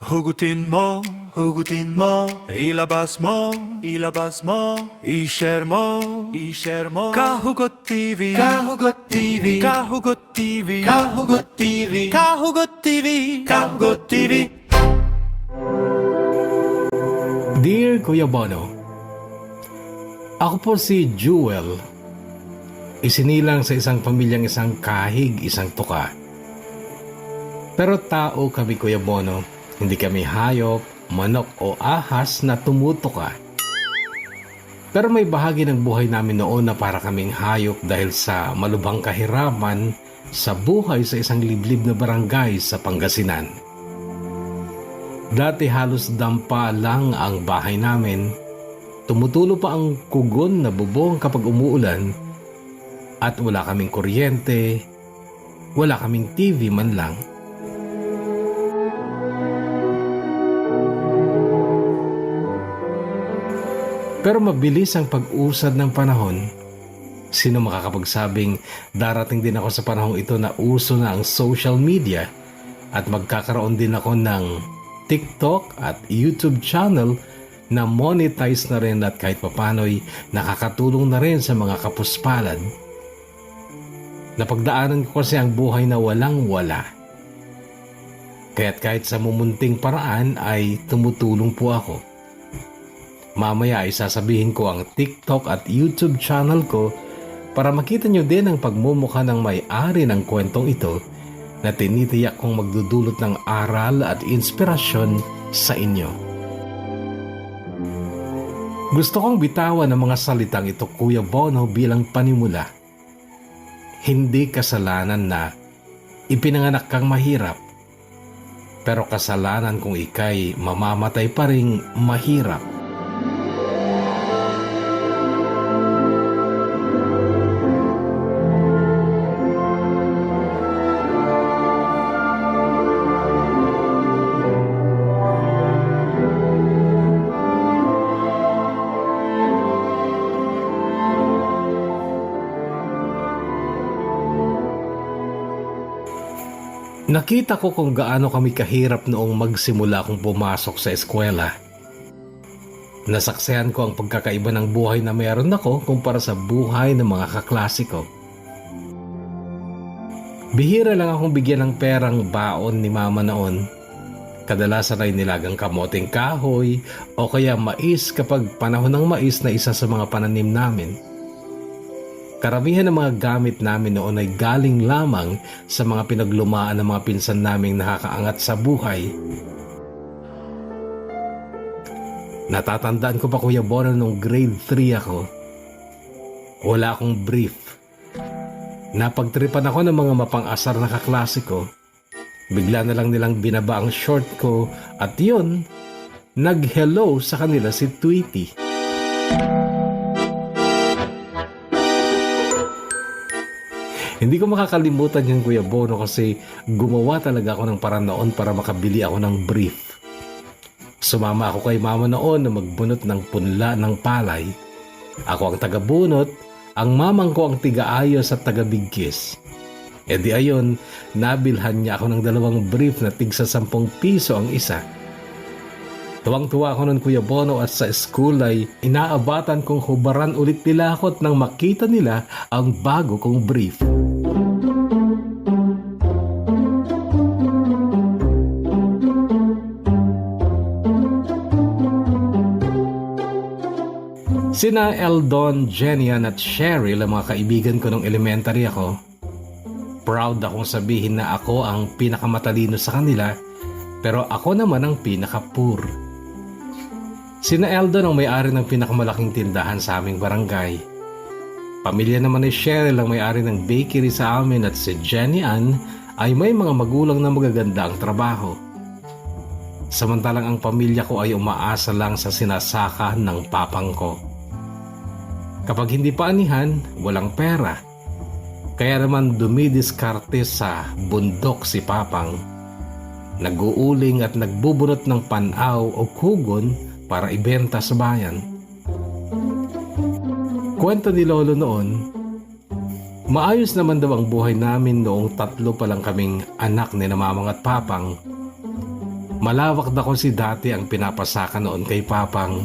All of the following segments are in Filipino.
Hugutin mo, ilabas mo, i-share mo, Kahugot TV, Kahugot TV, Kahugot TV, Kahugot TV, Kahugot TV, Kahugot TV. Dear Kuya Bono, ako po si Jewel. Isinilang sa isang pamilyang isang kahig, isang tuka. Pero tao kami, Kuya Bono. Hindi kami hayop, manok o ahas na tumutuka. Pero may bahagi ng buhay namin noon na para kaming hayop dahil sa malubhang kahirapan sa buhay sa isang liblib na barangay sa Pangasinan. Dati halos dampa lang ang bahay namin. Tumutulo pa ang kugon na bubong kapag umuulan at wala kaming kuryente, wala kaming TV man lang. Pero mabilis ang pag-usad ng panahon. Sino makakapagsabing darating din ako sa panahong ito na uso na ang social media at magkakaroon din ako ng TikTok at YouTube channel na monetize na rin at kahit papano'y nakakatulong na rin sa mga kapuspalad. Napagdaanan ko kasi ang buhay na walang-wala. Kaya't kahit sa mumunting paraan ay tumutulong po ako. Mamaya ay sasabihin ko ang TikTok at YouTube channel ko para makita nyo din ang pagmumukha ng may-ari ng kwentong ito na tinitiyak kong magdudulot ng aral at inspirasyon sa inyo. Gusto kong bitawan ang mga salitang ito, Kuya Bono, bilang panimula. Hindi kasalanan na ipinanganak kang mahirap, pero kasalanan kung ika'y mamamatay pa ring mahirap. Nakita ko kung gaano kami kahirap noong magsimula kong pumasok sa eskwela. Nasaksihan ko ang pagkakaiba ng buhay na mayroon ako kumpara sa buhay ng mga kaklase ko. Bihira lang akong bigyan ng perang baon ni mama noon. Kadalasan ay nilagang kamoteng kahoy o kaya mais kapag panahon ng mais na isa sa mga pananim namin. Karamihan ng mga gamit namin noon ay galing lamang sa mga pinaglumaan ng mga pinsan naming nakakaangat sa buhay. Natatandaan ko pa, Kuya Bono, nung grade 3 ako. Wala akong brief. Napagtripan ako ng mga mapang-asar na kaklase ko. Bigla na lang nilang binaba ang short ko at yun, nag-hello sa kanila si Tweety. Hindi ko makakalimutan yun, Kuya Bono, kasi gumawa talaga ako ng paraan noon para makabili ako ng brief. Sumama ako kay mama noon na magbunot ng punla ng palay. Ako ang taga-bunot, ang mamang ko ang tiga-ayos at taga-bigkis. E di ayon, nabilhan niya ako ng 2 brief na tigsa 10 piso ang isa. Tuwang-tuwa ako nun, Kuya Bono, at sa school ay inaabatan kong hubaran ulit nila ako at nang makita nila ang bago kong brief. Sina Eldon, Jenian at Cheryl ang mga kaibigan ko nung elementary ako. Proud akong sabihin na ako ang pinakamatalino sa kanila, pero ako naman ang pinaka-poor. Sina Eldon ang may-ari ng pinakamalaking tindahan sa aming barangay. Pamilya naman ni Cheryl ang may-ari ng bakery sa amin at si Jenny Ann ay may mga magulang na magaganda ang trabaho. Samantalang ang pamilya ko ay umaasa lang sa sinasaka ng papang ko. Kapag hindi pa anihan, walang pera. Kaya naman dumidiskarte sa bundok si papang. Nag-uuling at nagbubunot ng panaw o kugon para ibenta sa bayan. Kwento ni Lolo noon, maayos naman daw ang buhay namin noong 3 pa lang kaming anak ni na mamang at papang. Malawak na si dati ang pinapasaka noon kay Papang.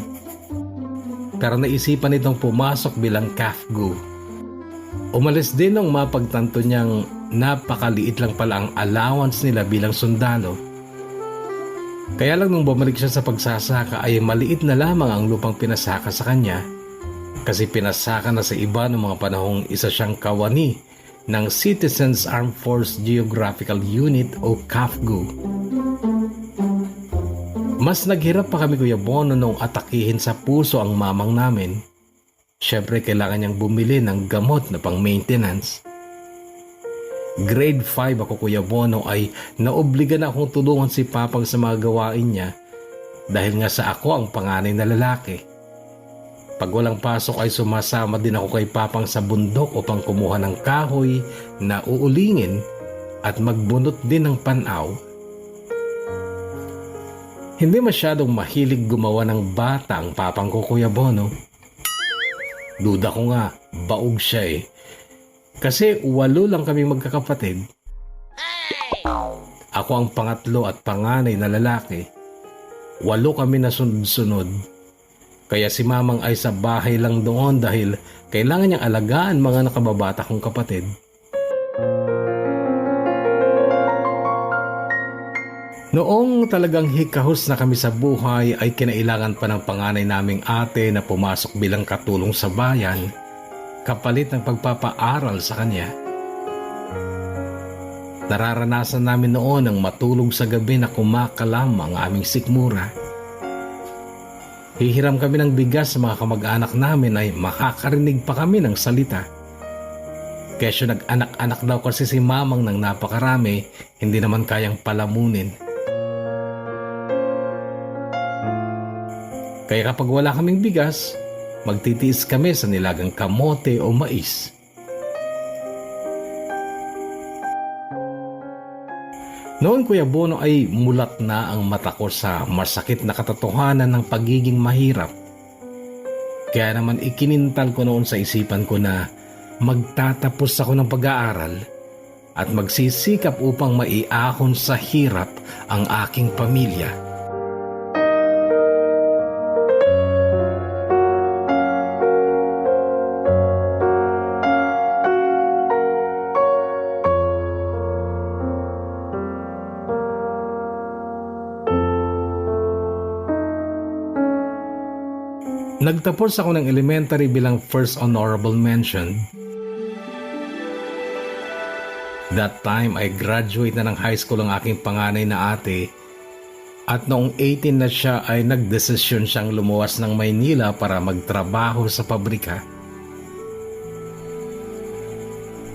Pero naisipan nitong pumasok bilang kafgu. Umalis din nung mapagtanto niyang napakaliit lang pala ang allowance nila bilang sundalo. Kaya lang nung bumalik siya sa pagsasaka ay maliit na lamang ang lupang pinasaka sa kanya kasi pinasaka na sa iba noong mga panahong isa siyang kawani ng Citizens Armed Force Geographical Unit o CAFGU. Mas naghirap pa kami Kuya Bono nung atakihin sa puso ang mamang namin. Siyempre kailangan niyang bumili ng gamot na pang maintenance. Grade 5 ako Kuya Bono ay naobliga na akong tulungan si Papang sa mga gawain niya dahil nga sa ako ang panganay na lalaki. Pag walang pasok ay sumasama din ako kay Papang sa bundok upang kumuha ng kahoy na uulingin at magbunot din ng panaw. Hindi masyadong mahilig gumawa ng bata ang Papang ko Kuya Bono. Duda ko nga, baog siya eh. Kasi 8 lang kami magkakapatid. Ako ang pangatlo at panganay na lalaki. 8 kami na sunod-sunod. Kaya si Mamang ay sa bahay lang doon dahil kailangan niyang alagaan mga nakababata kong kapatid. Noong talagang hikahos na kami sa buhay ay kinailangan pa ng panganay naming ate na pumasok bilang katulong sa bayan kapalit ng pagpapaaral sa kanya. Nararanasan namin noon ang matulog sa gabi na kumakalam ang aming sikmura. Hihiram kami ng bigas sa mga kamag-anak namin ay makakarinig pa kami ng salita. Kesyo nag-anak-anak daw kasi si Mamang ng napakarami, hindi naman kayang palamunin. Kaya kapag wala kaming bigas, magtitiis kami sa nilagang kamote o mais. Noon Kuya Bono ay mulat na ang mata ko sa masakit na katotohanan ng pagiging mahirap. Kaya naman ikinintal ko noon sa isipan ko na magtatapos ako ng pag-aaral at magsisikap upang maiahon sa hirap ang aking pamilya. Nagtapos ako ng elementary bilang first honorable mention. That time ay graduate na ng high school ang aking panganay na ate at noong 18 na siya ay nagdesisyon siyang lumuwas ng Maynila para magtrabaho sa pabrika.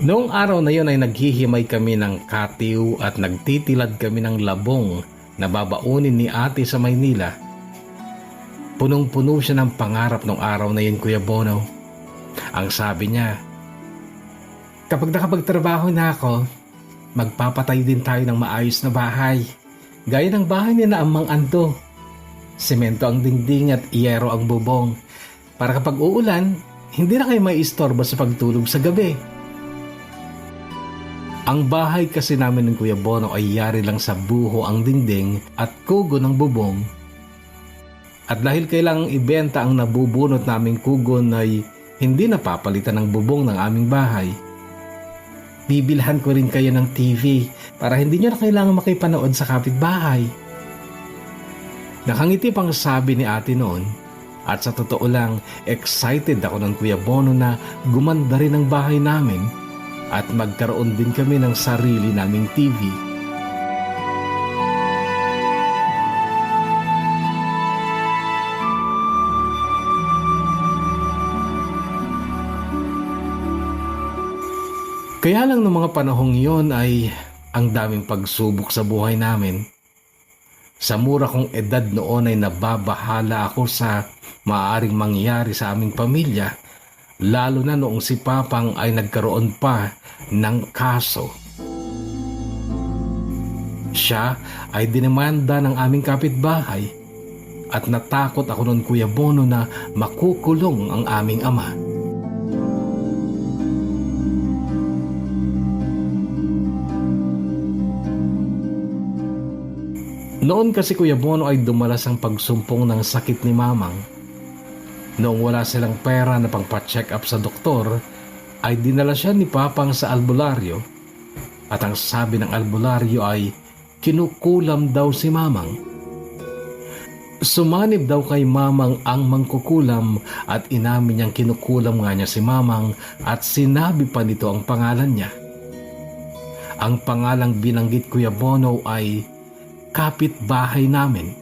Noong araw na yun ay naghihimay kami ng katiw at nagtitilad kami ng labong na babaunin ni ate sa Maynila. Punong-puno siya ng pangarap nung araw na yun Kuya Bono. Ang sabi niya, kapag nakapagtrabaho na ako, magpapatay din tayo ng maayos na bahay. Gaya ng bahay ni na Amang Ando. Semento ang dingding at iyero ang bubong. Para kapag uulan, hindi na kayo maiistorbo sa pagtulog sa gabi. Ang bahay kasi namin ng Kuya Bono ay yari lang sa buho ang dingding at kugo ng bubong. At dahil kailangang ibenta ang nabubunot naming kugon ay hindi napapalitan ng bubong ng aming bahay. Bibilhan ko rin kayo ng TV para hindi nyo na kailangan makipanood sa kapitbahay. Nakangiti pang sabi ni ate noon at sa totoo lang excited ako ng Kuya Bono na gumanda rin ang bahay namin at magkaroon din kami ng sarili naming TV. Kaya lang noong mga panahong yon ay ang daming pagsubok sa buhay namin. Sa mura kong edad noon ay nababahala ako sa maaaring mangyari sa aming pamilya, lalo na noong si Papang ay nagkaroon pa ng kaso. Siya ay dinemanda ng aming kapitbahay at natakot ako noon Kuya Bono na makukulong ang aming ama. Noon kasi Kuya Bono ay dumalas ang pagsumpong ng sakit ni Mamang. Noong wala silang pera na pangpa-check up sa doktor, ay dinala siya ni Papang sa albularyo at ang sabi ng albularyo ay kinukulam daw si Mamang. Sumanib daw kay Mamang ang mangkukulam at inamin niyang kinukulam nga niya si Mamang at sinabi pa nito ang pangalan niya. Ang pangalang binanggit Kuya Bono ay kapitbahay namin.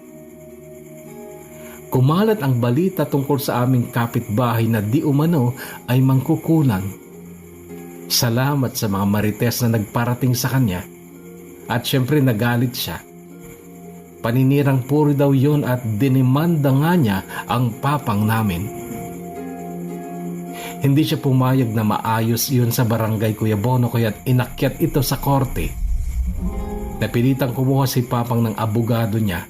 Kumalat ang balita tungkol sa aming kapitbahay na di umano ay mangkukulam. Salamat sa mga marites na nagparating sa kanya at syempre nagalit siya. Paninirang puri daw yon at dinimanda nga niya ang papang namin. Hindi siya pumayag na maayos yun sa barangay Kuya Bono kaya't inakyat ito sa korte. Napilitang kumuha si Papang ng abogado niya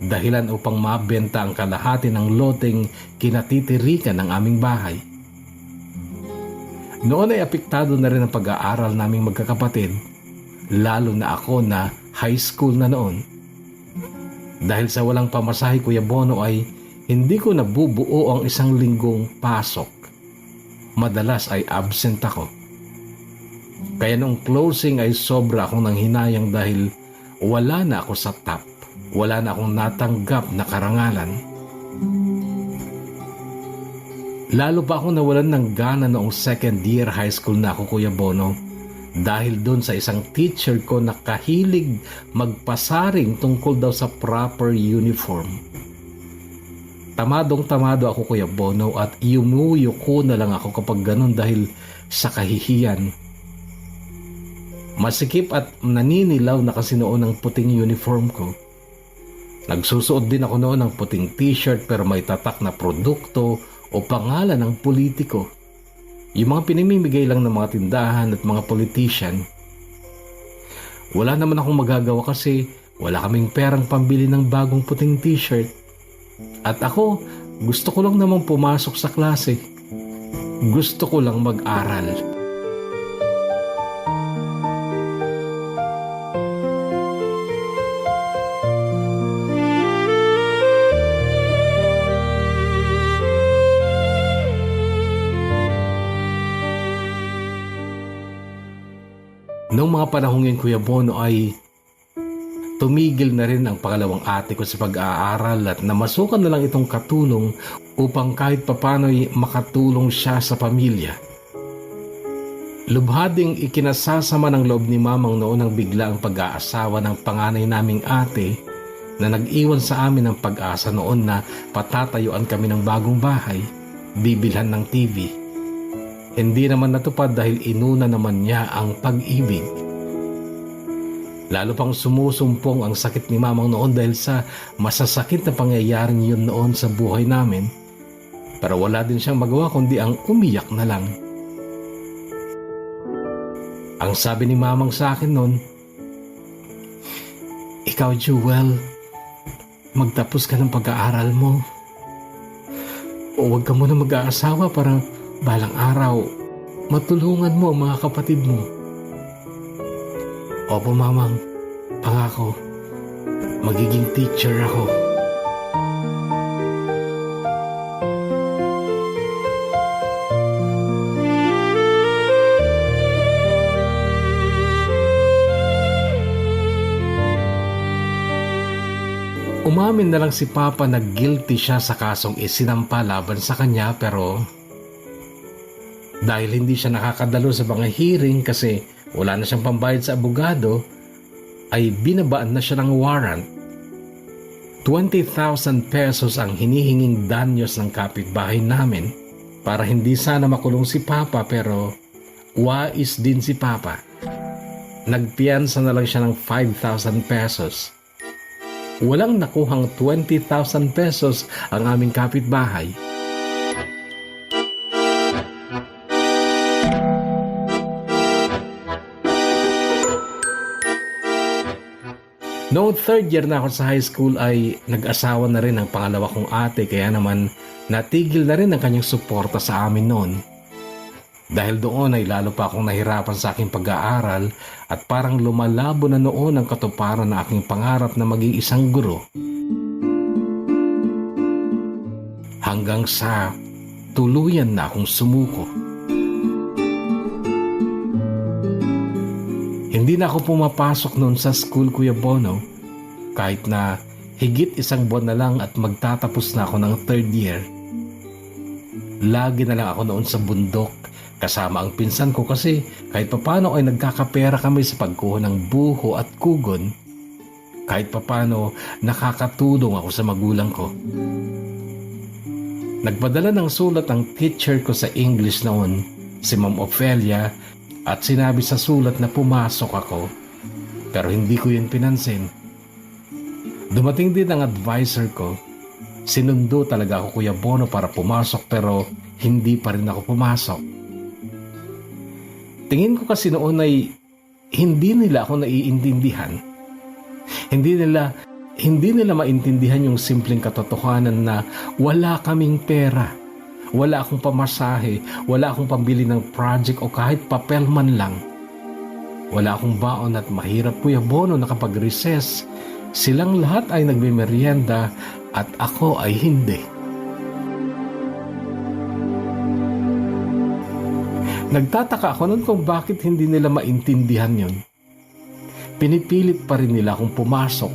dahilan upang mabenta ang kalahati ng loteng kinatitirikan ng aming bahay. Noon ay apektado na rin ang pag-aaral naming magkakapatid, lalo na ako na high school na noon. Dahil sa walang pamasahe Kuya Bono ay hindi ko nabubuo ang isang linggong pasok. Madalas ay absent ako. Kaya noong closing ay sobra akong nanghinayang dahil wala na ako sa top. Wala na akong natanggap na karangalan. Lalo pa ako nawalan ng gana noong second year high school na ako Kuya Bono dahil doon sa isang teacher ko na kahilig magpasaring tungkol daw sa proper uniform. Tamadong-tamado ako Kuya Bono at yumuyuko na lang ako kapag ganun dahil sa kahihiyan. Masikip at naninilaw na kasi noon ang puting uniform ko. Nagsusuot din ako noon ng puting t-shirt pero may tatak na produkto o pangalan ng politiko. Yung mga pinamimigay lang ng mga tindahan at mga politician. Wala naman akong magagawa kasi wala kaming perang pambili ng bagong puting t-shirt. At ako, gusto ko lang namang pumasok sa klase. Gusto ko lang mag-aral. Noong mga panahong yun Kuya Bono ay tumigil na rin ang pangalawang ate ko sa pag-aaral at namasukan na lang itong katulong upang kahit papano'y makatulong siya sa pamilya. Lubhading ikinasasama ng loob ni Mamang noon ang bigla ang pag-aasawa ng panganay naming ate na nag-iwan sa amin ng pag-asa noon na patatayuan kami ng bagong bahay, bibilhan ng TV. Hindi naman natupad dahil inuna naman niya ang pag-ibig. Lalo pang sumusumpong ang sakit ni Mamang noon dahil sa masasakit na pangyayaring yun noon sa buhay namin. Pero wala din siyang magawa kundi ang umiyak na lang. Ang sabi ni Mamang sa akin noon, "Ikaw Jewel, magtapos ka ng pag-aaral mo. O huwag ka muna mag-aasawa para balang araw, matulungan mo ang mga kapatid mo." "Opo, Mamang. Pangako, magiging teacher ako." Umamin na lang si Papa na guilty siya sa kasong isinampa laban sa kanya pero dahil hindi siya nakakadalo sa mga hearing kasi wala na siyang pambayad sa abogado, ay binabaan na siya ng warrant. 20,000 pesos ang hinihinging danyos ng kapitbahay namin para hindi sana makulong si Papa pero wais din si Papa. Nagpiyansa na lang siya ng 5,000 pesos. Walang nakuhang 20,000 pesos ang aming kapitbahay. Noong third year na ako sa high school ay nag-asawa na rin ang pangalawa kong ate kaya naman natigil na rin ang kanyang suporta sa amin noon. Dahil doon ay lalo pa akong nahirapan sa aking pag-aaral at parang lumalabo na noon ang katuparan ng aking pangarap na maging isang guro. Hanggang sa tuluyan na akong sumuko. Hindi na ako pumapasok noon sa school, Kuya Bono, kahit na higit isang buwan na lang at magtatapos na ako ng 3rd year. Lagi na lang ako noon sa bundok kasama ang pinsan ko kasi kahit papano ay nagkakapera kami sa pagkuha ng buho at kugon. Kahit papano nakakatulong ako sa magulang ko. Nagpadala ng sulat ang teacher ko sa English noon, si Ma'am Ophelia, at sinabi sa sulat na pumasok ako. Pero hindi ko yun pinansin. Dumating din ang advisor ko. Sinundo talaga ako, Kuya Bono, para pumasok pero hindi pa rin ako pumasok. Tingin ko kasi noon ay hindi nila ako naiintindihan. Hindi nila maintindihan yung simpleng katotohanan na wala kaming pera. Wala akong pamasahe, wala akong pambili ng project o kahit papel man lang. Wala akong baon at mahirap, Kuya Bono, na kapag recess, silang lahat ay nagme-merienda at ako ay hindi. Nagtataka ako noon kung bakit hindi nila maintindihan yun. Pinipilit pa rin nila akong pumasok.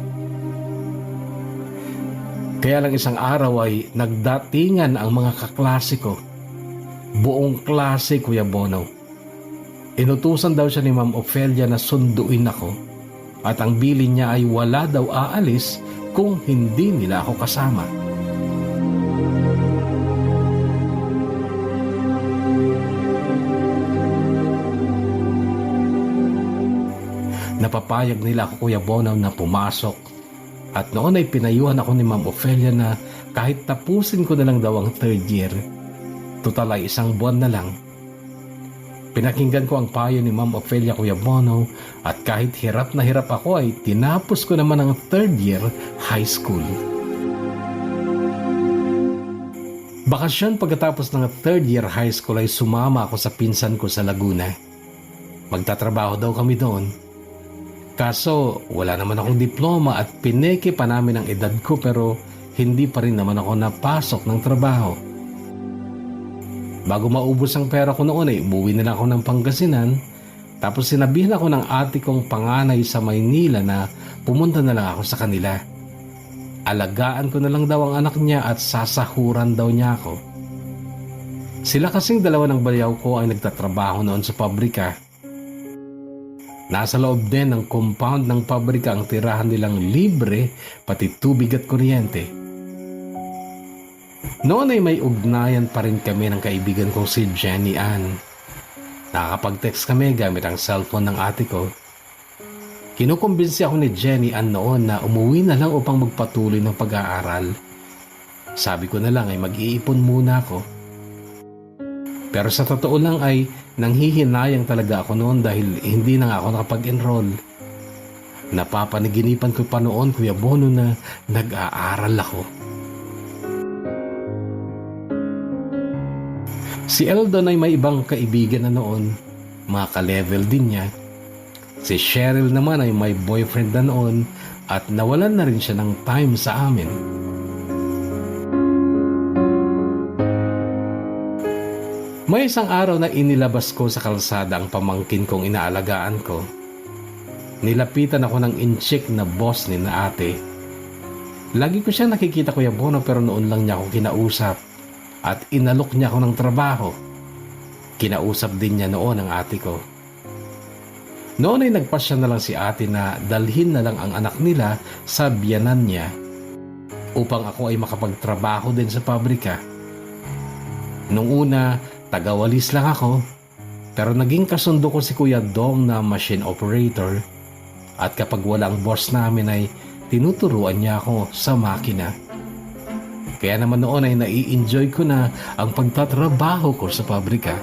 Kaya lang isang araw ay nagdatingan ang mga kaklase ko. Buong klase, Kuya Bono. Inutusan daw siya ni Ma'am Ophelia na sunduin ako. At ang bilin niya ay wala daw aalis kung hindi nila ako kasama. Napapayag nila ako, Kuya Bono, na pumasok. At noon ay pinayuhan ako ni Ma'am Ophelia na kahit tapusin ko na lang daw ang 3rd year, total ay isang buwan na lang. Pinakinggan ko ang payo ni Ma'am Ophelia, Kuya Bono, at kahit hirap na hirap ako ay tinapos ko naman ang 3rd year high school. Bakasyon pagkatapos ng 3rd year high school ay sumama ako sa pinsan ko sa Laguna. Magtatrabaho daw kami doon. Kaso wala naman akong diploma at pineke pa namin ang edad ko pero hindi pa rin naman ako napasok ng trabaho. Bago maubos ang pera ko noon ay umuwi na lang ako ng Pangasinan, tapos sinabihan ako ng ate kong panganay sa Maynila na pumunta na lang ako sa kanila. Alagaan ko na lang daw ang anak niya at sasahuran daw niya ako. Sila kasing dalawa ng bayaw ko ay nagtatrabaho noon sa pabrika. Nasa loob din ng compound ng pabrika ang tirahan nilang libre pati tubig at kuryente. Noon ay may ugnayan pa rin kami ng kaibigan kong si Jenny Ann. Nakakapag-text kami gamit ang cellphone ng ate ko. Kinukumbinsi ako ni Jenny Ann noon na umuwi na lang upang magpatuloy ng pag-aaral. Sabi ko na lang ay mag-iipon muna ako. Pero sa totoo lang ay nanghihinayang talaga ako noon dahil hindi na ako nakapag-enroll. Napapanaginipan ko pa noon, Kuya Bono, na nag-aaral ako. Si Eldon ay may ibang kaibigan na noon, mga ka-level din niya. Si Cheryl naman ay may boyfriend na noon at nawalan na rin siya ng time sa amin. May isang araw na inilabas ko sa kalsada ang pamangkin kong inaalagaan ko. Nilapitan ako ng incheck na boss ni na ate. Lagi ko siya nakikita, Kuya Bono, pero noon lang niya ako kinausap at inalok niya ako ng trabaho. Kinausap din niya noon ang ate ko. Noon ay nagpasya na lang si ate na dalhin na lang ang anak nila sa biyanan niya upang ako ay makapagtrabaho din sa pabrika. Nung una, tagawalis lang ako, pero naging kasundo ko si Kuya Dong na machine operator at kapag walang boss namin ay tinuturuan niya ako sa makina. Kaya naman noon ay nai-enjoy ko na ang pagtatrabaho ko sa pabrika.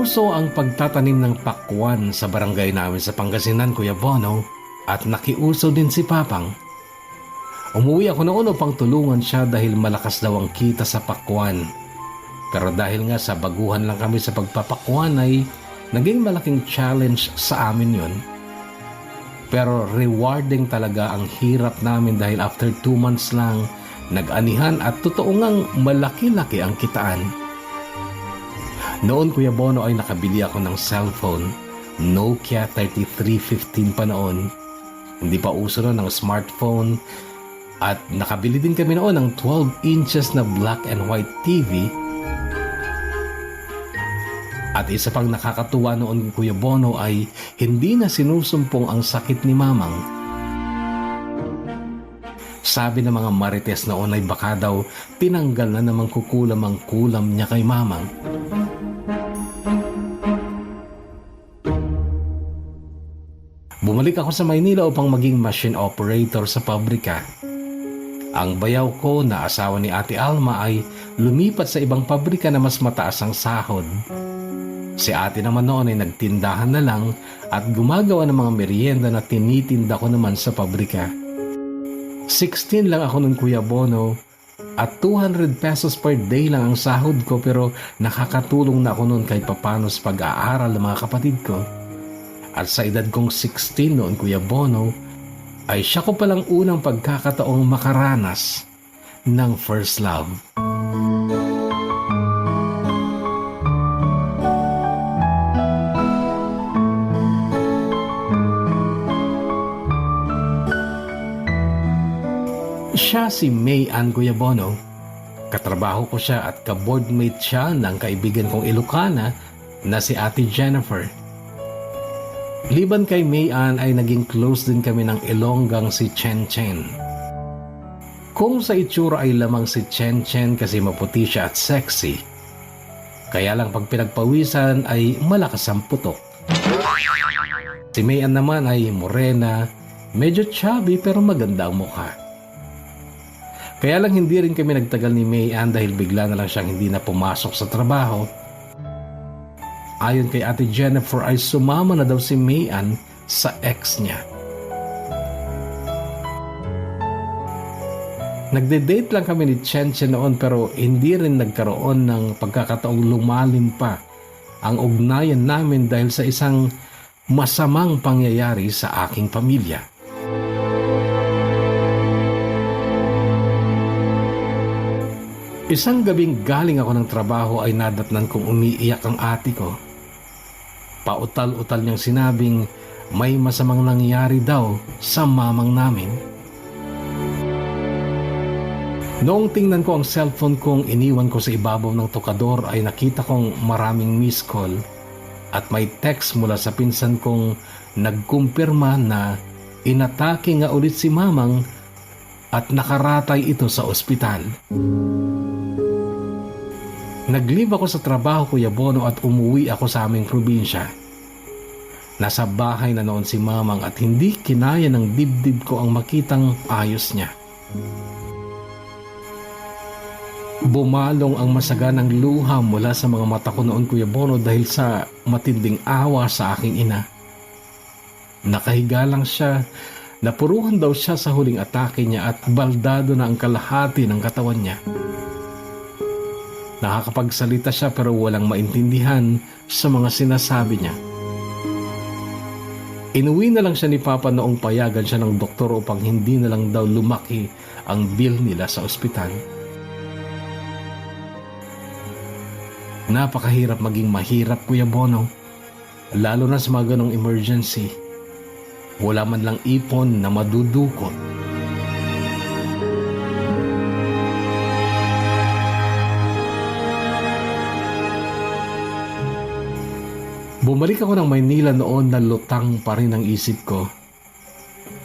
Uso ang pagtatanim ng pakwan sa barangay namin sa Pangasinan, Kuya Bono, at nakiuso din si Papang. Umuwi ako noon upang tulungan siya dahil malakas daw ang kita sa pakwan. Pero dahil nga sa baguhan lang kami sa pagpapakwan ay naging malaking challenge sa amin yun. Pero rewarding talaga ang hirap namin dahil after 2 months lang, nag-anihan at totoo ngang malaki-laki ang kitaan. Noon, Kuya Bono, ay nakabili ako ng cellphone. Nokia 3315 pa noon. Hindi pa uso noon ng smartphone. At nakabili din kami noon ng 12 inches na black and white TV. At isa pang nakakatuwa noon, Kuya Bono, ay hindi na sinusumpong ang sakit ni Mamang. Sabi ng mga marites noon ay baka daw tinanggal na namang kukulam ang kulam niya kay Mamang. Bumalik ako sa Maynila upang maging machine operator sa pabrika. Ang bayaw ko na asawa ni Ate Alma ay lumipat sa ibang pabrika na mas mataas ang sahod. Si ate naman noon ay nagtindahan na lang at gumagawa ng mga merienda na tinitinda ko naman sa pabrika. 16 lang ako nun, Kuya Bono, at 200 pesos per day lang ang sahod ko, pero nakakatulong na ako nun kahit papano sa pag-aaral ng mga kapatid ko. At sa edad kong 16 noon, Kuya Bono, ay siya ko palang unang pagkakataong makaranas ng first love. Siya si May Ann, Kuya Bono. Katrabaho ko siya at ka-boardmate siya ng kaibigan kong Ilocana na si Ate Jennifer. Liban kay May Ann ay naging close din kami ng Ilonggang si Chen Chen. Kung sa itsura ay lamang si Chen Chen kasi maputi siya at sexy. Kaya lang pag pinagpawisan ay malakas ang putok. Si May Ann naman ay morena, medyo chubby pero maganda ang mukha. Kaya lang hindi rin kami nagtagal ni May Ann dahil bigla na lang siyang hindi na pumasok sa trabaho. Ayon kay Ate Jennifer ay sumama na daw si May Ann sa ex niya. Nagde-date lang kami ni Chen Chen noon pero hindi rin nagkaroon ng pagkakataong lumalim pa ang ugnayan namin dahil sa isang masamang pangyayari sa aking pamilya. Isang gabing galing ako ng trabaho ay nadatnan kong umiiyak ang ate ko. Pautal-utal niyang sinabing may masamang nangyari daw sa mamang namin. Noong tingnan ko ang cellphone kong iniwan ko sa ibabaw ng tokador ay nakita kong maraming missed call at may text mula sa pinsan kong nagkumpirma na inatake nga ulit si mamang at nakaratay ito sa ospital. Nag-leave ako sa trabaho, Kuya Bono, at umuwi ako sa aming probinsya. Nasa bahay na noon si mamang at hindi kinaya ng dibdib ko ang makitang ayos niya. Bumalong ang masaganang luha mula sa mga mata ko noon, Kuya Bono, dahil sa matinding awa sa aking ina. Nakahiga lang siya, napuruhan daw siya sa huling atake niya at baldado na ang kalahati ng katawan niya. Nakakapagsalita siya pero walang maintindihan sa mga sinasabi niya. Inuwi na lang siya ni Papa noong payagan siya ng doktor upang hindi na lang daw lumaki ang bill nila sa ospital. Napakahirap maging mahirap, Kuya Bono. Lalo na sa mga ganong emergency. Wala man lang ipon na madudukot. Bumalik ako ng Maynila noon na lutang pa rin ang isip ko.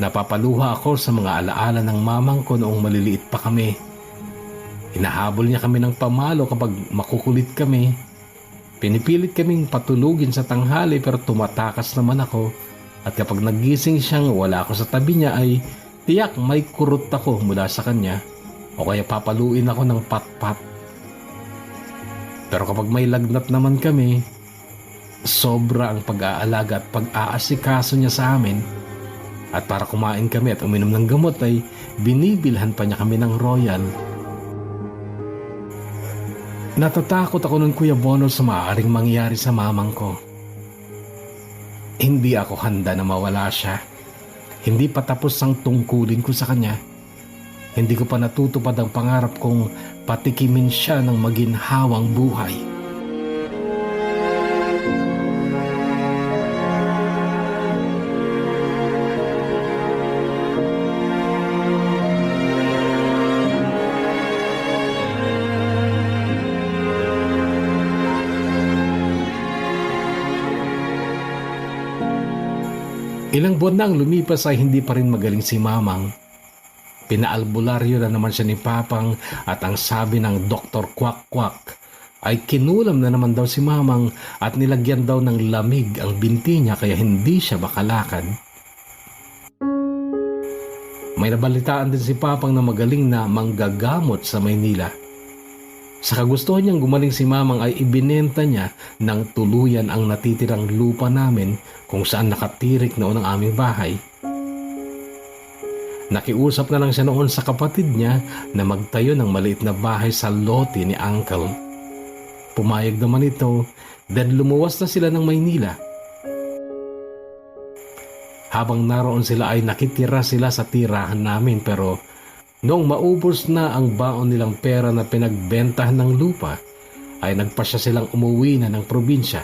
Napapaluha ako sa mga alaala ng mamang ko noong maliliit pa kami. Hinahabol niya kami ng pamalo kapag makukulit kami. Pinipilit kaming patulugin sa tanghali pero tumatakas naman ako. At kapag nagising siyang wala ako sa tabi niya ay tiyak may kurot ako mula sa kanya o kaya papaluin ako ng pat-pat. Pero kapag may lagnat naman kami, Sobra ang pag-aalaga at pag-aasikaso niya sa amin. At para kumain kami at uminom ng gamot ay binibilhan pa niya kami ng Royal. Natatakot ako nun, Kuya Bono, sa maaaring mangyari sa mamang ko. Hindi ako handa na mawala siya. Hindi pa tapos ang tungkulin ko sa kanya. Hindi ko pa natutupad ang pangarap kong patikimin siya ng maginhawang buhay. Ilang buwan na ang lumipas ay hindi pa rin magaling si Mamang. Pinaalbularyo na naman siya ni Papang at ang sabi ng Dr. Kwak-Kwak ay kinulam na naman daw si Mamang at nilagyan daw ng lamig ang binti niya kaya hindi siya makalakad. May nabalitaan din si Papang na magaling na manggagamot sa Maynila. Sa kagustuhan niyang gumaling si Mamang ay ibinenta niya ng tuluyan ang natitirang lupa namin kung saan nakatirik noon ang aming bahay. Nakiusap na lang siya noon sa kapatid niya na magtayo ng maliit na bahay sa lote ni Uncle. Pumayag naman ito dahil lumuwas na sila ng Maynila. Habang naroon sila ay nakitira sila sa tirahan namin pero noong maubos na ang baon nilang pera na pinagbentahan ng lupa, ay nagpasya silang umuwi na ng probinsya.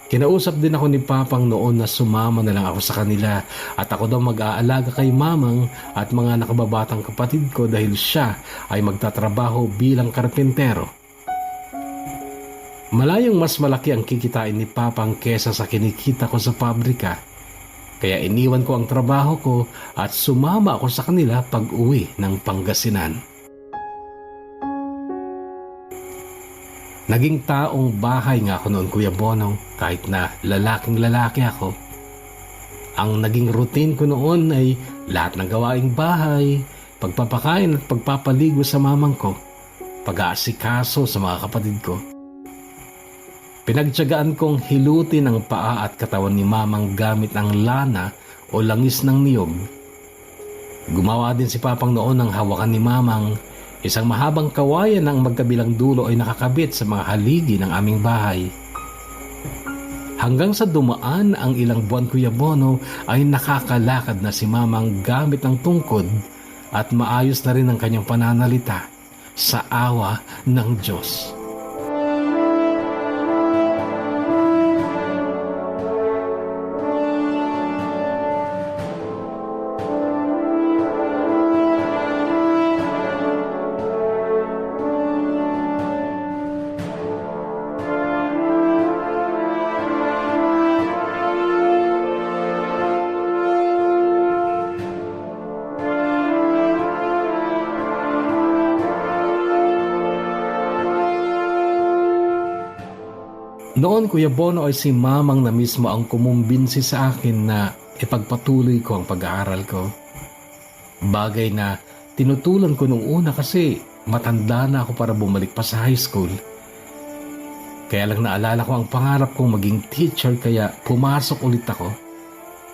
Kinausap din ako ni Papang noon na sumama na lang ako sa kanila at ako daw mag-aalaga kay Mamang at mga nakababatang kapatid ko dahil siya ay magtatrabaho bilang karpintero. Malayong mas malaki ang kikitain ni Papang kesa sa kinikita ko sa pabrika. Kaya iniwan ko ang trabaho ko at sumama ako sa kanila pag-uwi ng Pangasinan. Naging taong bahay nga ako noon, Kuya Bonong, kahit na lalaking lalaki ako. Ang naging routine ko noon ay lahat ng gawaing bahay, pagpapakain at pagpapaligo sa mamang ko, pag-aasikaso sa mga kapatid ko. Pinagtiyagaan kong hilutin ang paa at katawan ni Mamang gamit ang lana o langis ng niyog. Gumawa din si Papang noon ng hawakan ni Mamang, isang mahabang kawayan ng magkabilang dulo ay nakakabit sa mga haligi ng aming bahay. Hanggang sa dumaan ang ilang buwan, Kuya Bono, ay nakakalakad na si Mamang gamit ang tungkod at maayos na rin ang kanyang pananalita sa awa ng Diyos. Noon, Kuya Bono, ay si Mamang na mismo ang kumumbinsi sa akin na ipagpatuloy ko ang pag-aaral ko. Bagay na tinutulan ko nung una kasi matanda na ako para bumalik pa sa high school. Kaya lang naalala ko ang pangarap kong maging teacher kaya pumasok ulit ako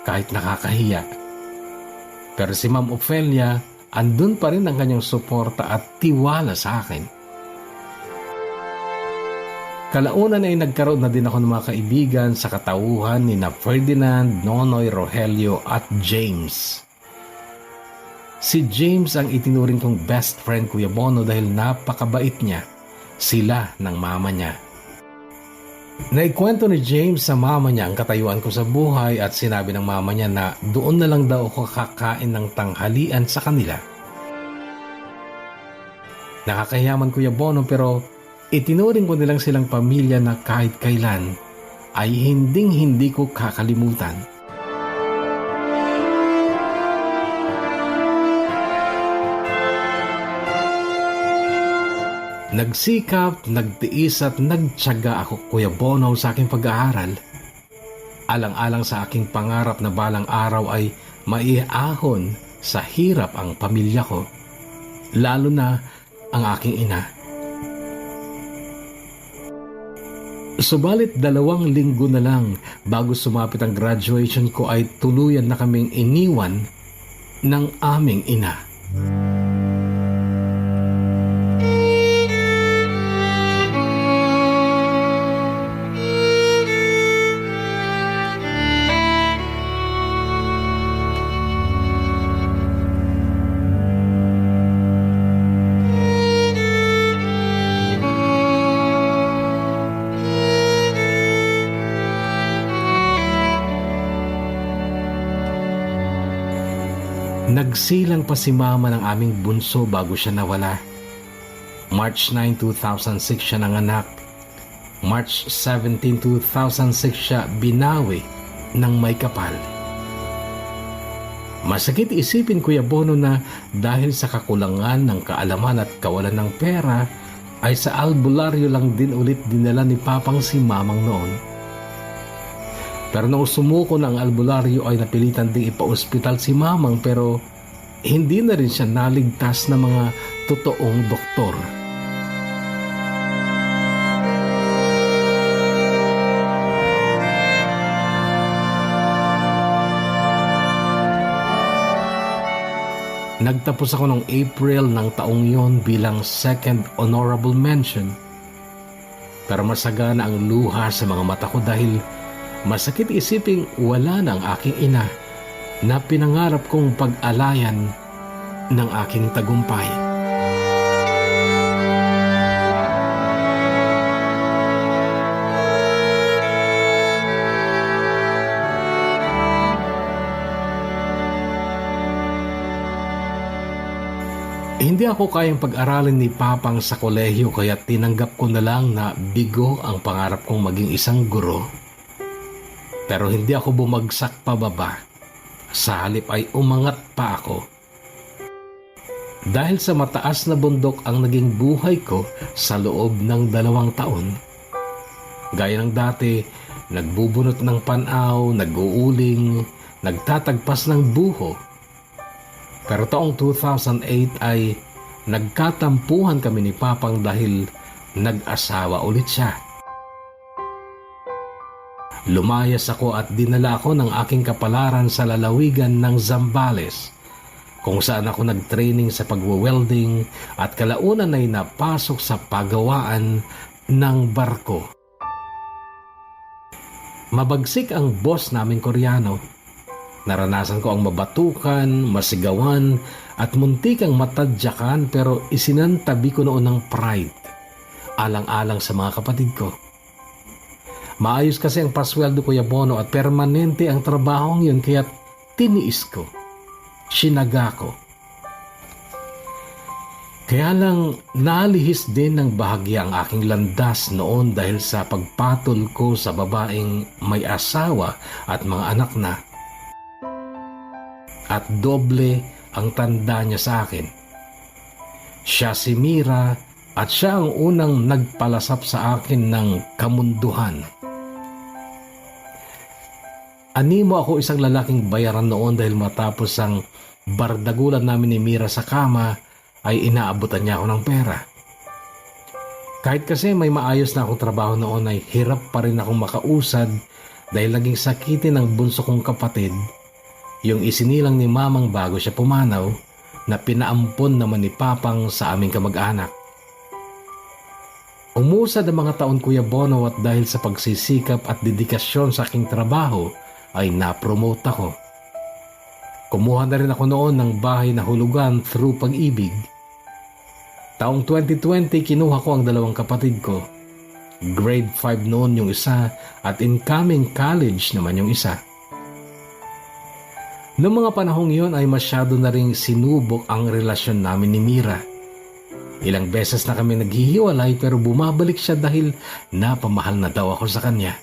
kahit nakakahiya. Pero si Ma'am Ophelia, andun pa rin ang kanyang suporta at tiwala sa akin. Kalaunan ay nagkaroon na din ako ng mga kaibigan sa katauhan ni na Ferdinand, Nonoy, Rogelio at James. Si James ang itinuring kong best friend, Kuya Bono, dahil napakabait niya. Sila ng mama niya. Naikwento ni James sa mama niya ang katayuan ko sa buhay at sinabi ng mama niya na doon na lang daw ako kakain ng tanghalian sa kanila. Nakakahiyaman, Kuya Bono, pero itinuring ko nilang silang pamilya na kahit kailan ay hinding-hindi ko kakalimutan. Nagsikap, nagtiis at nagtiyaga ako, Kuya Bono, sa aking pag-aaral. Alang-alang sa aking pangarap na balang araw ay maiahon sa hirap ang pamilya ko, lalo na ang aking ina. Subalit 2 linggo na lang bago sumapit ang graduation ko ay tuluyan na kaming iniwan ng aming ina. Nagsilang pa si mama ng aming bunso bago siya nawala. March 9, 2006 siya nanganak. March 17, 2006 siya binawi ng may kapal. Masakit isipin, Kuya Bono, na dahil sa kakulangan ng kaalaman at kawalan ng pera, ay sa albularyo lang din ulit dinala ni Papang si Mamang noon. Pero nung sumuko ng albularyo ay napilitan ding ipa-ospital si Mamang, pero hindi na rin siya naligtas ng mga totoong doktor. Nagtapos ako noong April ng taong yon bilang second honorable mention. Pero masagana ang luha sa mga mata ko dahil masakit isiping wala na ang aking ina na pinangarap kong pag-alayan ng aking tagumpay. Hindi ako kayang pag-aralin ni Papang sa kolehiyo kaya tinanggap ko na lang na bigo ang pangarap kong maging isang guro. Pero hindi ako bumagsak pababa. Sa halip ay umangat pa ako. Dahil sa mataas na bundok ang naging buhay ko sa loob ng 2 taon. Gaya ng dati, nagbubunot ng panaw, nag-uuling, nagtatagpas ng buho. Pero taong 2008 ay nagkatampuhan kami ni Papang dahil nag-asawa ulit siya. Lumayas ako at dinala ako ng aking kapalaran sa lalawigan ng Zambales, kung saan ako nag-training sa pagwe-welding at kalaunan ay napasok sa pagawaan ng barko. Mabagsik ang boss naming Koreano. Naranasan ko ang mabatukan, masigawan at muntikang matadyakan, pero isinantabi ko noon ng pride, alang-alang sa mga kapatid ko. Maayos kasi ang pasweldo, Kuya Bono, at permanente ang trabahong yun, kaya tiniis ko, sinaga ko. Kaya lang nalihis din ng bahagya ang aking landas noon dahil sa pagpatol ko sa babaeng may asawa at mga anak na. At doble ang tanda niya sa akin. Siya si Mira at siya ang unang nagpalasap sa akin ng kamunduhan. Animo ako isang lalaking bayaran noon dahil matapos ang bardagulan namin ni Mira sa kama ay inaabutan niya ako ng pera. Kahit kasi may maayos na akong trabaho noon ay hirap pa rin akong makausad dahil naging sakitin ng bunso kong kapatid, yung isinilang ni Mamang bago siya pumanaw, na pinaampon naman ni Papang sa aming kamag-anak. Umusad ang mga taon, Kuya Bono, at dahil sa pagsisikap at dedikasyon sa aking trabaho ay na-promote ako. Kumuha na rin ako noon ng bahay na hulugan through Pag-ibig. Taong 2020 kinuha ko ang 2 kapatid ko. Grade 5 noon yung isa at incoming college naman yung isa. Noong mga panahong iyon ay masyado na ring sinubok ang relasyon namin ni Mira. Ilang beses na kami naghihiwalay pero bumabalik siya dahil napamahal na daw ako sa kanya.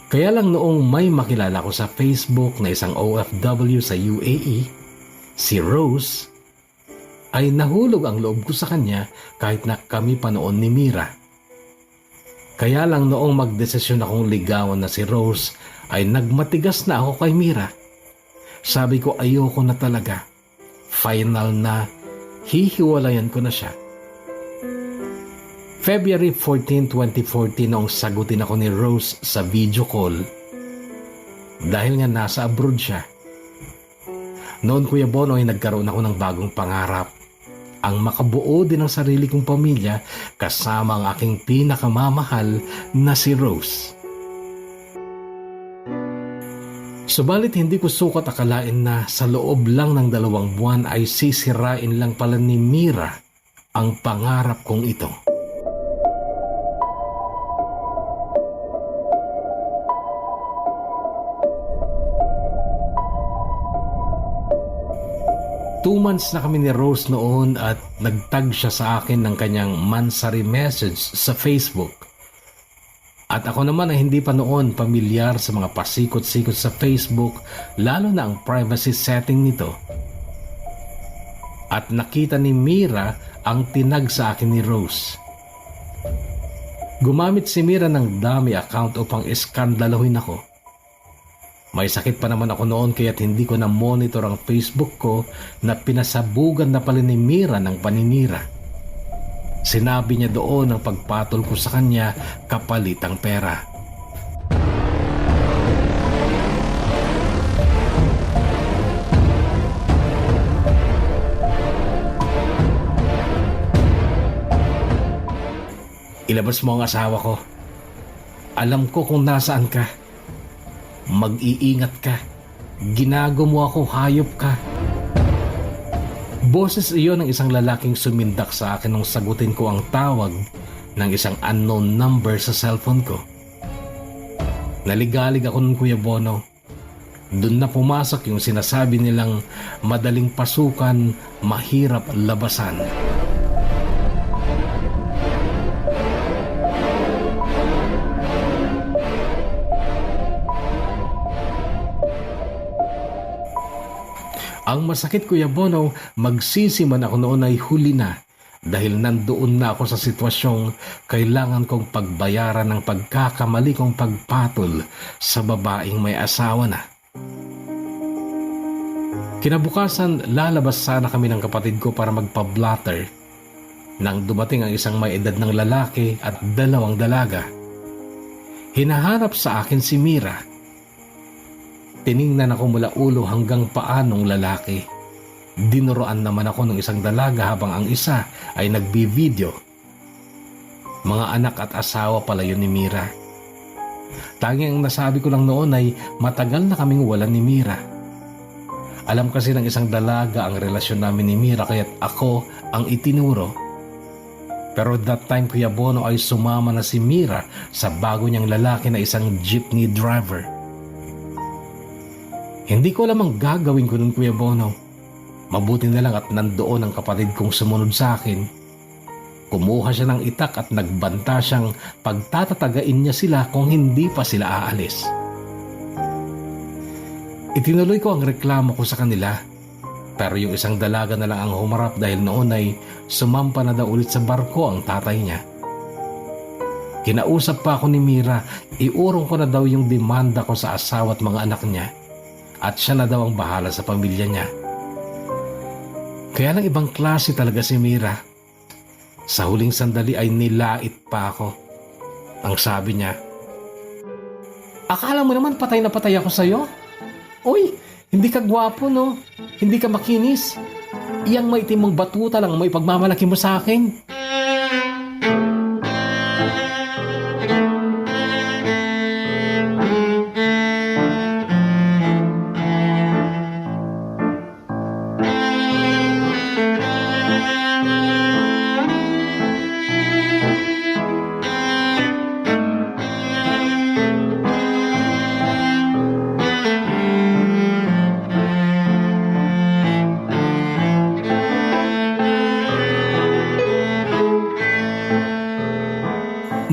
Kaya lang noong may makilala ko sa Facebook na isang OFW sa UAE, si Rose, ay nahulog ang loob ko sa kanya kahit na kami pa noon ni Mira. Kaya lang noong magdesisyon akong ligawan na si Rose, ay nagmatigas na ako kay Mira. Sabi ko ayoko na talaga. Final na, hihiwalayan ko na siya. February 14, 2014 noong sagutin ako ni Rose sa video call dahil nga nasa abroad siya. Noon, Kuya Bono, ay nagkaroon ako ng bagong pangarap. Ang makabuo din ng sarili kong pamilya kasama ang aking pinakamamahal na si Rose. Subalit hindi ko sukat akalain na sa loob lang ng 2 buwan ay sisirain lang pala ni Mira ang pangarap kong ito. Two months na kami ni Rose noon at nagtag siya sa akin ng kanyang mansari message sa Facebook. At ako naman ay hindi pa noon pamilyar sa mga pasikot-sikot sa Facebook, lalo na ang privacy setting nito. At nakita ni Mira ang tinag sa akin ni Rose. Gumamit si Mira ng dummy account upang iskandalohin ako. May sakit pa naman ako noon kaya't hindi ko na monitor ang Facebook ko na pinasabugan na pala ni Mira ng paninira. Sinabi niya doon ang pagpatol ko sa kanya kapalit ang pera. Ilabas mo ang asawa ko. Alam ko kung nasaan ka. Mag-iingat ka. Ginago mo ako, hayop ka. Boses iyon ng isang lalaking sumindak sa akin nung sagutin ko ang tawag ng isang unknown number sa cellphone ko. Naligalig ako nun, Kuya Bono. Doon na pumasok yung sinasabi nilang madaling pasukan, mahirap labasan. Ang masakit, Kuya Bono, magsisiman ako noon ay huli na dahil nandoon na ako sa sitwasyong kailangan kong pagbayaran ng pagkakamali kong pagpatol sa babaeng may asawa na. Kinabukasan, lalabas sana kami ng kapatid ko para magpa-blatter nang dumating ang isang may edad ng lalaki at 2 dalaga. Hinahanap sa akin si Mira. Tiningnan ako mula ulo hanggang paa ng lalaki. Dinuroan naman ako ng isang dalaga habang ang isa ay nagbi-video. Mga anak at asawa pala yun ni Mira. Tanging ang nasabi ko lang noon ay matagal na kaming wala ni Mira. Alam kasi ng isang dalaga ang relasyon namin ni Mira kaya't ako ang itinuro. Pero that time, Kuya Bono, ay sumama na si Mira sa bago niyang lalaki na isang jeepney driver. Hindi ko alam ang gagawin ko nun, Kuya Bono. Mabuti na lang at nandoon ang kapatid kong sumunod sa akin. Kumuha siya ng itak at nagbanta siyang pagtatatagain niya sila kung hindi pa sila aalis. Itinuloy ko ang reklamo ko sa kanila, pero yung isang dalaga na lang ang humarap dahil noon ay sumampa na daw ulit sa barko ang tatay niya. Kinausap pa ako ni Mira, iurong ko na daw yung demanda ko sa asawa at mga anak niya. At siya na daw ang bahala sa pamilya niya. Kaya lang ibang klase talaga si Mira. Sa huling sandali ay nilait pa ako. Ang sabi niya, "Akala mo naman patay na patay ako sa'yo? Uy, hindi ka gwapo, no? Hindi ka makinis. Iyang maitim mong batuta lang may pagmamalaki mo sa akin."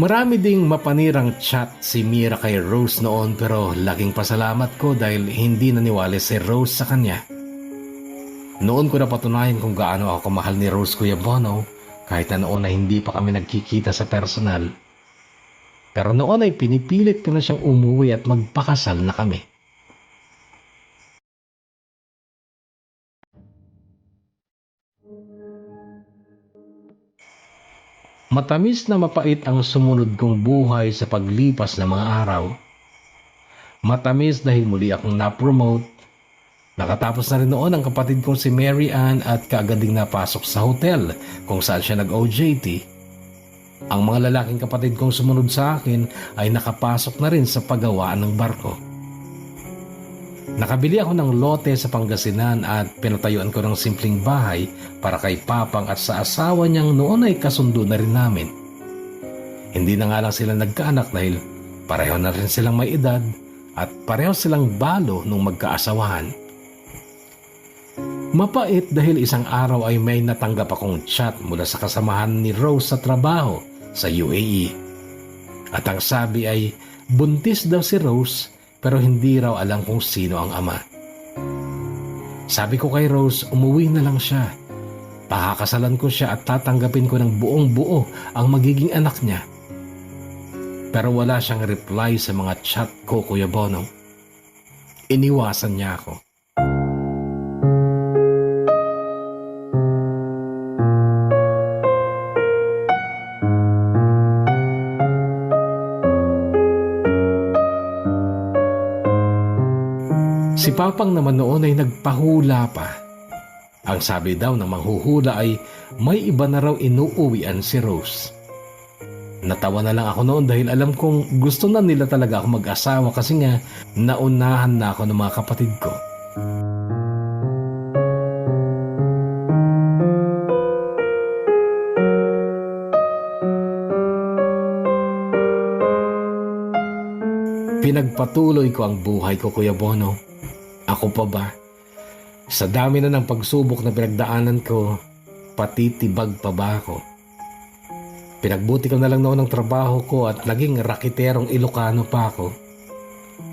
Marami ding mapanirang chat si Mira kay Rose noon pero laking pasalamat ko dahil hindi naniwala si Rose sa kanya. Noon ko napatunayan kung gaano ako kamahal ni Rose, Kuya Bono, kahit na noon na hindi pa kami nagkikita sa personal. Pero noon ay pinipilit ko na siyang umuwi at magpakasal na kami. Matamis na mapait ang sumunod kong buhay sa paglipas ng mga araw. Matamis dahil muli akong na-promote. Nakatapos na rin noon ang kapatid kong si Mary Ann at kaagad ding napasok sa hotel kung saan siya nag-OJT. Ang mga lalaking kapatid kong sumunod sa akin ay nakapasok na rin sa paggawaan ng barko. Nakabili ako ng lote sa Pangasinan at pinatayuan ko ng simpleng bahay para kay Papang at sa asawa niyang noon ay kasundo na rin namin. Hindi na nga lang sila nagkaanak dahil pareho na rin silang may edad at pareho silang balo nung magkaasawahan. Mapait dahil isang araw ay may natanggap akong chat mula sa kasamahan ni Rose sa trabaho sa UAE. At ang sabi ay buntis daw si Rose pero hindi raw alam kung sino ang ama. Sabi ko kay Rose, umuwi na lang siya. Pakakasalan ko siya at tatanggapin ko ng buong buo ang magiging anak niya. Pero wala siyang reply sa mga chat ko, Kuya Bono. Iniwasan niya ako. Si Papang naman noon ay nagpahula pa. Ang sabi daw ng manghuhula ay may iba na raw inuuwian si Rose. Natawa na lang ako noon dahil alam kong gusto na nila talaga ako mag-asawa kasi nga naunahan na ako ng mga kapatid ko. Pinagpatuloy ko ang buhay ko, Kuya Bono. Ako pa ba? Sa dami na ng pagsubok na pinagdaanan ko, patitibag pa ba ako? Pinagbuti ko na lang noon ang trabaho ko at naging rakiterong Ilocano pa ako.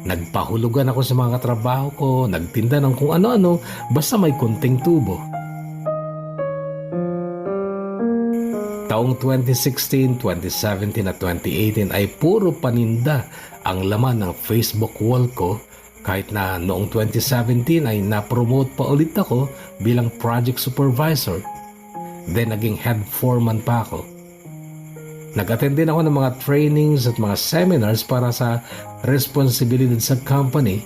Nagpahulugan ako sa mga trabaho ko, nagtinda ng kung ano-ano, basta may kunting tubo. Taong 2016, 2017 at 2018 ay puro paninda ang laman ng Facebook wall ko. Kahit na noong 2017 ay na-promote pa ulit ako bilang project supervisor. Then naging head foreman pa ako. Nag-attend din ako ng mga trainings at mga seminars para sa responsibilidad sa company.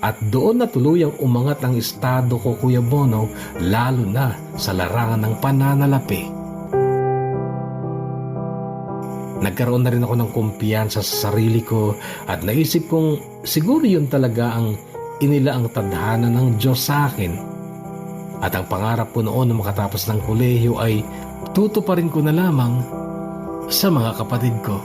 At doon na tuluyang umangat ang estado ko, Kuya Bono, lalo na sa larangan ng pananalapi. Nagkaroon na rin ako ng kumpiyansa sa sarili ko at naisip kong siguro yun talaga ang inilaang tadhana ng Diyos sa akin. At ang pangarap ko noon na makatapos ng kolehiyo ay tutuparin ko na lamang sa mga kapatid ko.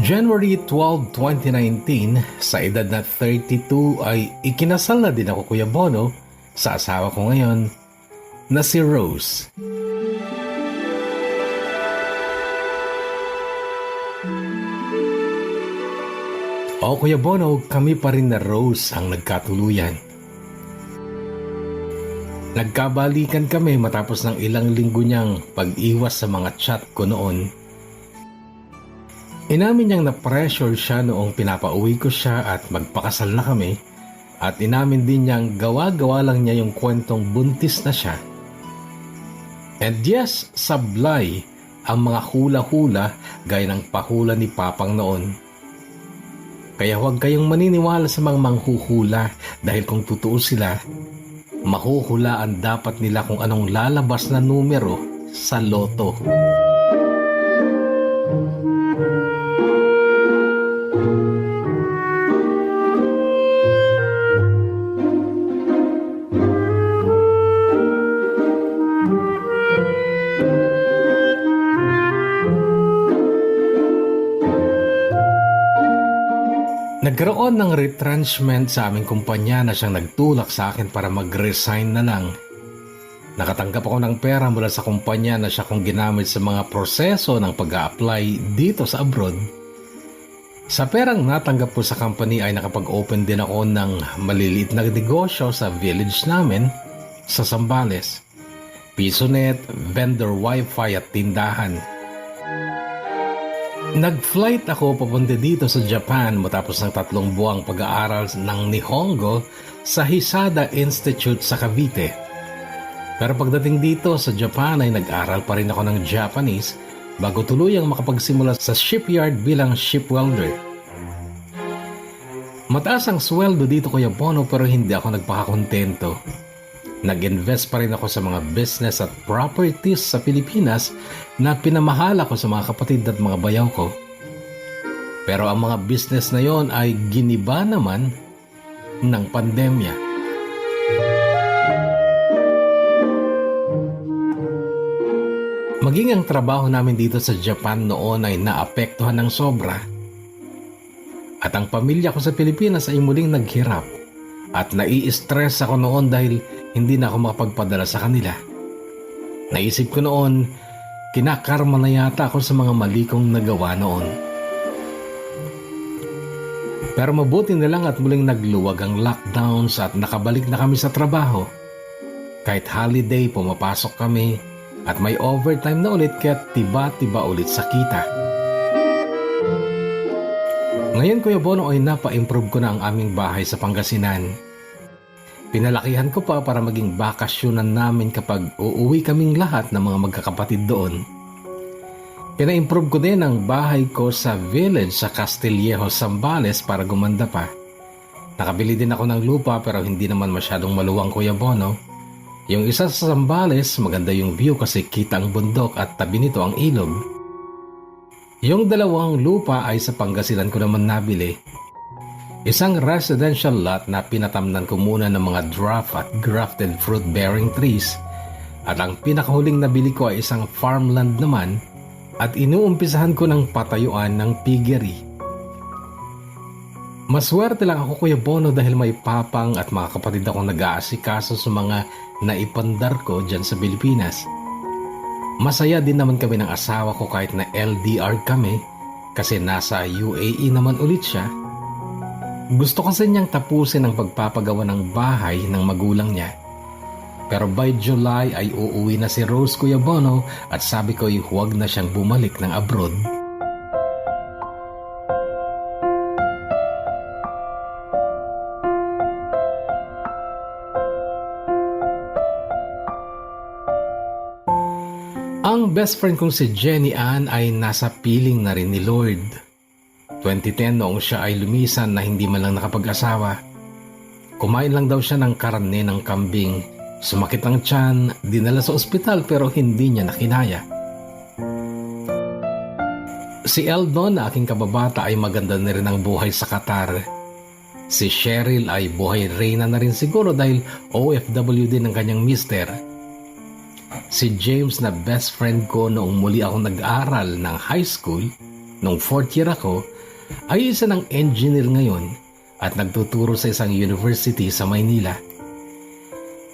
January 12, 2019, sa edad na 32 ay ikinasal na din ako, Kuya Bono, sa asawa ko ngayon na si Rose. O Kuya Bono, kami pa rin na Rose ang nagkatuluyan. Nagkabalikan kami matapos ng ilang linggo niyang pag-iwas sa mga chat ko noon. Inamin niyang na-pressure siya noong pinapauwi ko siya at magpakasal na kami at inamin din niyang gawa-gawa lang niya yung kwentong buntis na siya. And yes, sablay ang mga hula-hula gaya ng pahula ni Papang noon. Kaya huwag kayong maniniwala sa mga manghuhula dahil kung totoo sila, mahuhulaan dapat nila kung anong lalabas na numero sa loto. Nagkaroon ng retrenchment sa aming kumpanya na siyang nagtulak sa akin para mag-resign na lang. Nakatanggap ako ng pera mula sa kumpanya na siya kong ginamit sa mga proseso ng pag-a-apply dito sa abroad. Sa perang natanggap ko sa company ay nakapag-open din ako ng maliliit na negosyo sa village namin sa Zambales. Pisonet, vendor wifi at tindahan. Nag-flight ako papunta dito sa Japan matapos ng 3 buwang pag-aaral ng Nihongo sa Hisada Institute sa Cavite. Pero pagdating dito sa Japan ay nag-aral pa rin ako ng Japanese bago tuluyang makapagsimula sa shipyard bilang shipwelder. Mataas ang sweldo dito Kuya Bono pero hindi ako nagpakakontento. Nag-invest pa rin ako sa mga business at properties sa Pilipinas na pinamahala ko sa mga kapatid at mga bayaw ko. Pero ang mga business na yon ay giniba naman ng pandemya. Maging ang trabaho namin dito sa Japan noon ay naapektuhan ng sobra. At ang pamilya ko sa Pilipinas ay muling naghirap. At nai-stress ako noon dahil hindi na ako makapagpadala sa kanila. Naisip ko noon, kinakarma na yata ako sa mga mali kong nagawa noon. Pero mabuti na lang at muling nagluwag ang lockdowns at nakabalik na kami sa trabaho. Kahit holiday, pumapasok kami. At may overtime na ulit kaya tiba-tiba ulit sa kita. Ngayon Kuya Bono ay napa-improve ko na ang aming bahay sa Pangasinan. Pinalakihan ko pa para maging bakasyonan namin kapag uuwi kaming lahat ng mga magkakapatid doon. Pina-improve ko din ang bahay ko sa village sa Castillejo, Zambales para gumanda pa. Nakabili din ako ng lupa pero hindi naman masyadong maluwang Kuya Bono. Yung isa sa Zambales, maganda yung view kasi kita ang bundok at tabi nito ang ilog. Yung dalawang lupa ay sa Pangasinan ko naman nabili. Isang residential lot na pinatamnan ko muna ng mga dwarf at grafted fruit-bearing trees. At ang pinakahuling nabili ko ay isang farmland naman at inuumpisahan ko ng patayuan ng piggery. Maswerte lang ako Kuya Bono dahil may papang at mga kapatid akong nag-aasikaso sa mga naipandar ko dyan sa Pilipinas. Masaya din naman kami ng asawa ko kahit na LDR kami kasi nasa UAE naman ulit siya. Gusto kasi niyang tapusin ang pagpapagawa ng bahay ng magulang niya. Pero by July ay uuwi na si Rose Kuya Bono at sabi ko ay huwag na siyang bumalik ng abroad. Ang best friend kong si Jenny Ann ay nasa piling na rin ni Lord. 2010 noong siya ay lumisan na hindi man lang nakapag-asawa. Kumain lang daw siya ng karne ng kambing. Sumakit ang tiyan, dinala sa ospital pero hindi niya nakinaya. Si Eldon na aking kababata ay maganda na rin ang buhay sa Qatar. Si Cheryl ay buhay reyna na rin siguro dahil OFW din ang kanyang mister. Si James na best friend ko noong muli ako nag-aral ng high school, noong 4th year ako, ay isa ng engineer ngayon at nagtuturo sa isang university sa Maynila.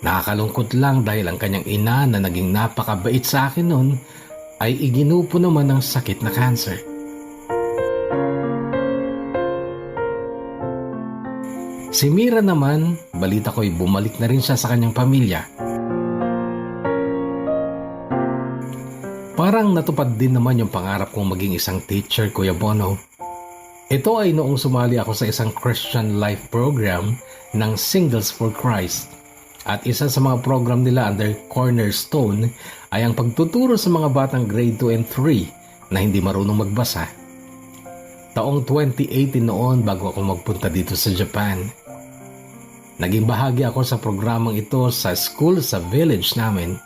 Nakakalungkot lang dahil ang kanyang ina na naging napakabait sa akin noon ay iginupo naman ng sakit na cancer. Si Mira naman, balita ko'y bumalik na rin siya sa kanyang pamilya. Parang natupad din naman yung pangarap kong maging isang teacher, Kuya Bono. Ito ay noong sumali ako sa isang Christian Life program ng Singles for Christ. At isa sa mga program nila under Cornerstone ay ang pagtuturo sa mga batang grade 2 and 3 na hindi marunong magbasa. Taong 2018 noon bago ako magpunta dito sa Japan. Naging bahagi ako sa programang ito sa school sa village namin.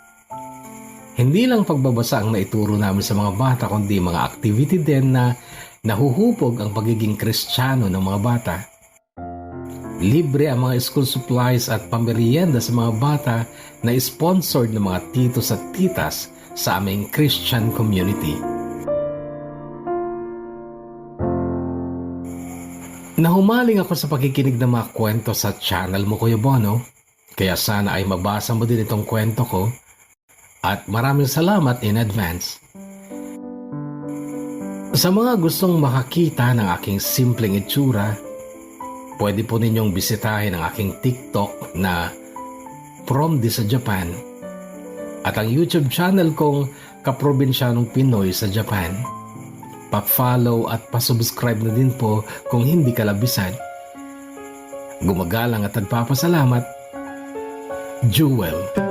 Hindi lang pagbabasa ang naituro namin sa mga bata kundi mga activity din na nahuhubog ang pagiging Kristiyano ng mga bata. Libre ang mga school supplies at pamerienda sa mga bata na sponsored ng mga titos at titas sa aming Christian community. Nahumaling ako sa pakikinig ng mga kwento sa channel mo, Kuya Bono, kaya sana ay mabasa mo din itong kwento ko. At maraming salamat in advance. Sa mga gustong makakita ng aking simpleng itsura, pwede po ninyong bisitahin ang aking TikTok na From This sa Japan at ang YouTube channel kong Kaprobinsyanong Pinoy sa Japan. Pa-follow at pa-subscribe na din po kung hindi kalabisan. Gumagalang at nagpapasalamat, Jewel.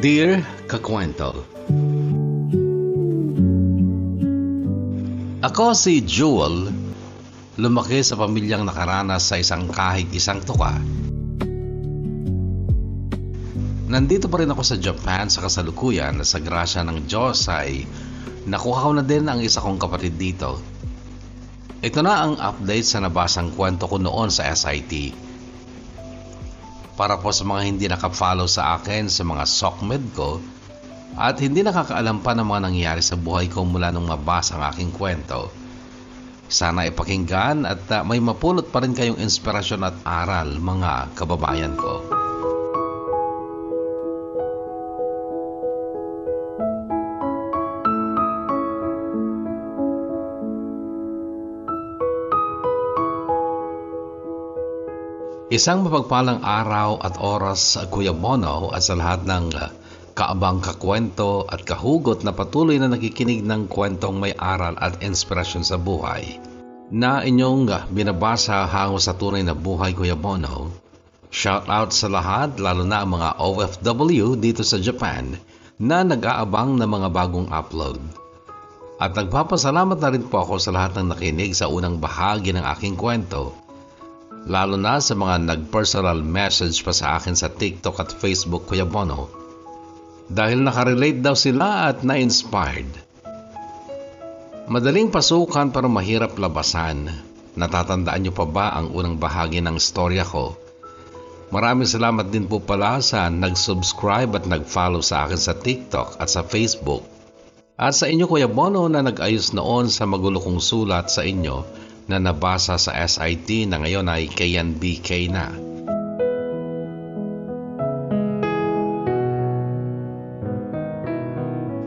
Dear Kakwento, ako si Jewel, lumaki sa pamilyang nakaranas sa isang kahig isang tuka. Nandito pa rin ako sa Japan sa kasalukuyan na sa grasya ng Diyos ay nakuha ko na din ang isa kong kapatid dito. Ito na ang update sa nabasang kwento ko noon sa SIT. Para po sa mga hindi nakafollow sa akin sa mga SOCMED ko at hindi nakakaalam pa ng mga nangyayari sa buhay ko mula nung mabasa ang aking kwento. Sana ipakinggan at may mapulot pa rin kayong inspirasyon at aral, mga kababayan ko. Isang mapagpalang araw at oras, Kuya Bono, at sa lahat ng kaabang kakwento at kahugot na patuloy na nakikinig ng kwentong may aral at inspirasyon sa buhay na inyong binabasa hango sa tunay na buhay, Kuya Bono. Shout out sa lahat, lalo na ang mga OFW dito sa Japan na nag-aabang ng mga bagong upload. At nagpapasalamat na rin po ako sa lahat ng nakinig sa unang bahagi ng aking kwento, lalo na sa mga nag-personal message pa sa akin sa TikTok at Facebook, Kuya Bono, dahil nakarelate daw sila at na-inspired. Madaling pasukan pero mahirap labasan. Natatandaan niyo pa ba ang unang bahagi ng storya ko? Maraming salamat din po pala sa nag-subscribe at nag-follow sa akin sa TikTok at sa Facebook. At sa inyo, Kuya Bono, na nag-ayos noon sa magulo kong sulat sa inyo na nabasa sa SIT na ngayon ay KNBK na.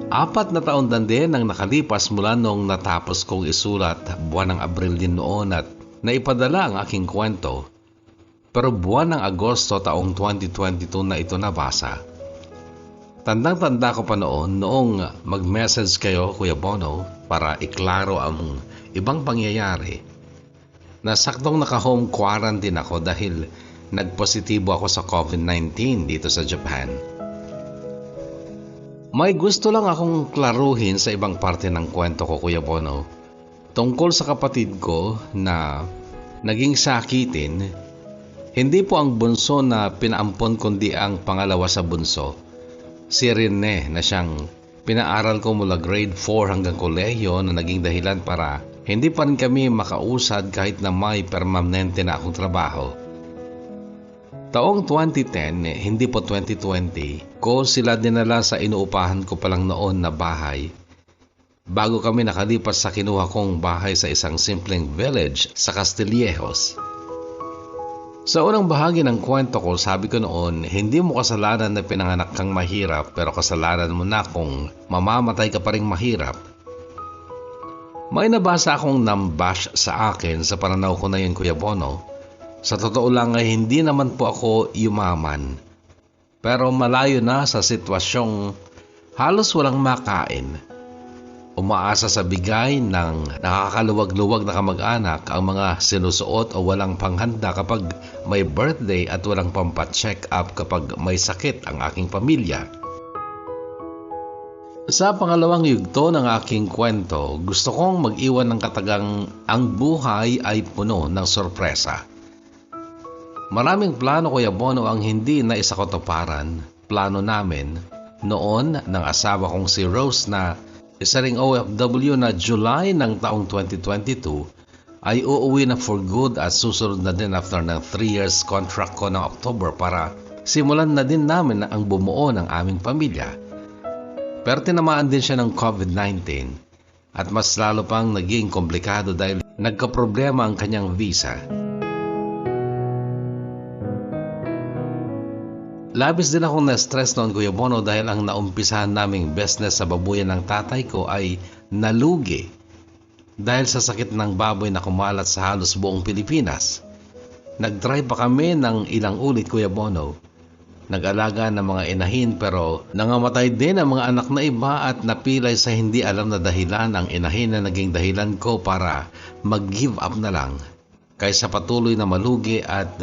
Apat na taon din ang nakalipas mula noong natapos kong isulat buwan ng Abril din noon at naipadala ang aking kwento. Pero buwan ng Agosto taong 2022 na ito nabasa. Tandang-tanda ko pa noong mag-message kayo, Kuya Bono, para iklaro ang ibang pangyayari. Nasaktong naka-home quarantine ako dahil nagpositibo ako sa COVID-19 dito sa Japan. May gusto lang akong klaruhin sa ibang parte ng kwento ko, Kuya Bono, tungkol sa kapatid ko na naging sakitin. Hindi po ang bunso na pinaampon kundi ang pangalawa sa bunso, si Rene, na siyang pinaaral ko mula grade 4 hanggang kolehiyo, na naging dahilan para hindi pa rin kami makausad kahit na may permanente na akong trabaho. Taong 2010, hindi po 2020, ko sila dinala sa inuupahan ko palang noon na bahay bago kami nakalipas sa kinuha kong bahay sa isang simpleng village sa Castillejos. Sa unang bahagi ng kwento ko, sabi ko noon, hindi mo kasalanan na pinanganak kang mahirap, pero kasalanan mo na kung mamamatay ka pa ring mahirap. May nabasa akong nambash sa akin sa pananaw ko na yun, Kuya Bono. Sa totoo lang ay hindi naman po ako yumaman, pero malayo na sa sitwasyong halos walang makain. Umaasa sa bigay ng nakakaluwag-luwag na kamag-anak ang mga sinusuot o walang panghanda kapag may birthday at walang pampa-check up kapag may sakit ang aking pamilya. Sa pangalawang yugto ng aking kwento, gusto kong mag-iwan ng katagang ang buhay ay puno ng sorpresa. Maraming plano, Kuya Bono, ang hindi na isakatuparan. Plano namin noon ng asawa kong si Rose na isa ring OFW na July ng taong 2022 ay uuwi na for good at susunod na din after ng 3 years contract ko ng October para simulan na din namin ang bumuo ng aming pamilya. Pero tinamaan din siya ng COVID-19 At mas lalo pang naging komplikado dahil nagkaproblema ang kanyang visa. Labis din akong na-stress noon, Kuya Bono, dahil ang naumpisahan naming business sa babuyan ng tatay ko ay nalugi dahil sa sakit ng baboy na kumalat sa halos buong Pilipinas. Nag-try pa kami ng ilang ulit, Kuya Bono. Nag-alaga ng mga inahin pero nangamatay din ang mga anak na iba at napilay sa hindi alam na dahilan ang inahin na naging dahilan ko para mag-give up na lang kaysa patuloy na malugi at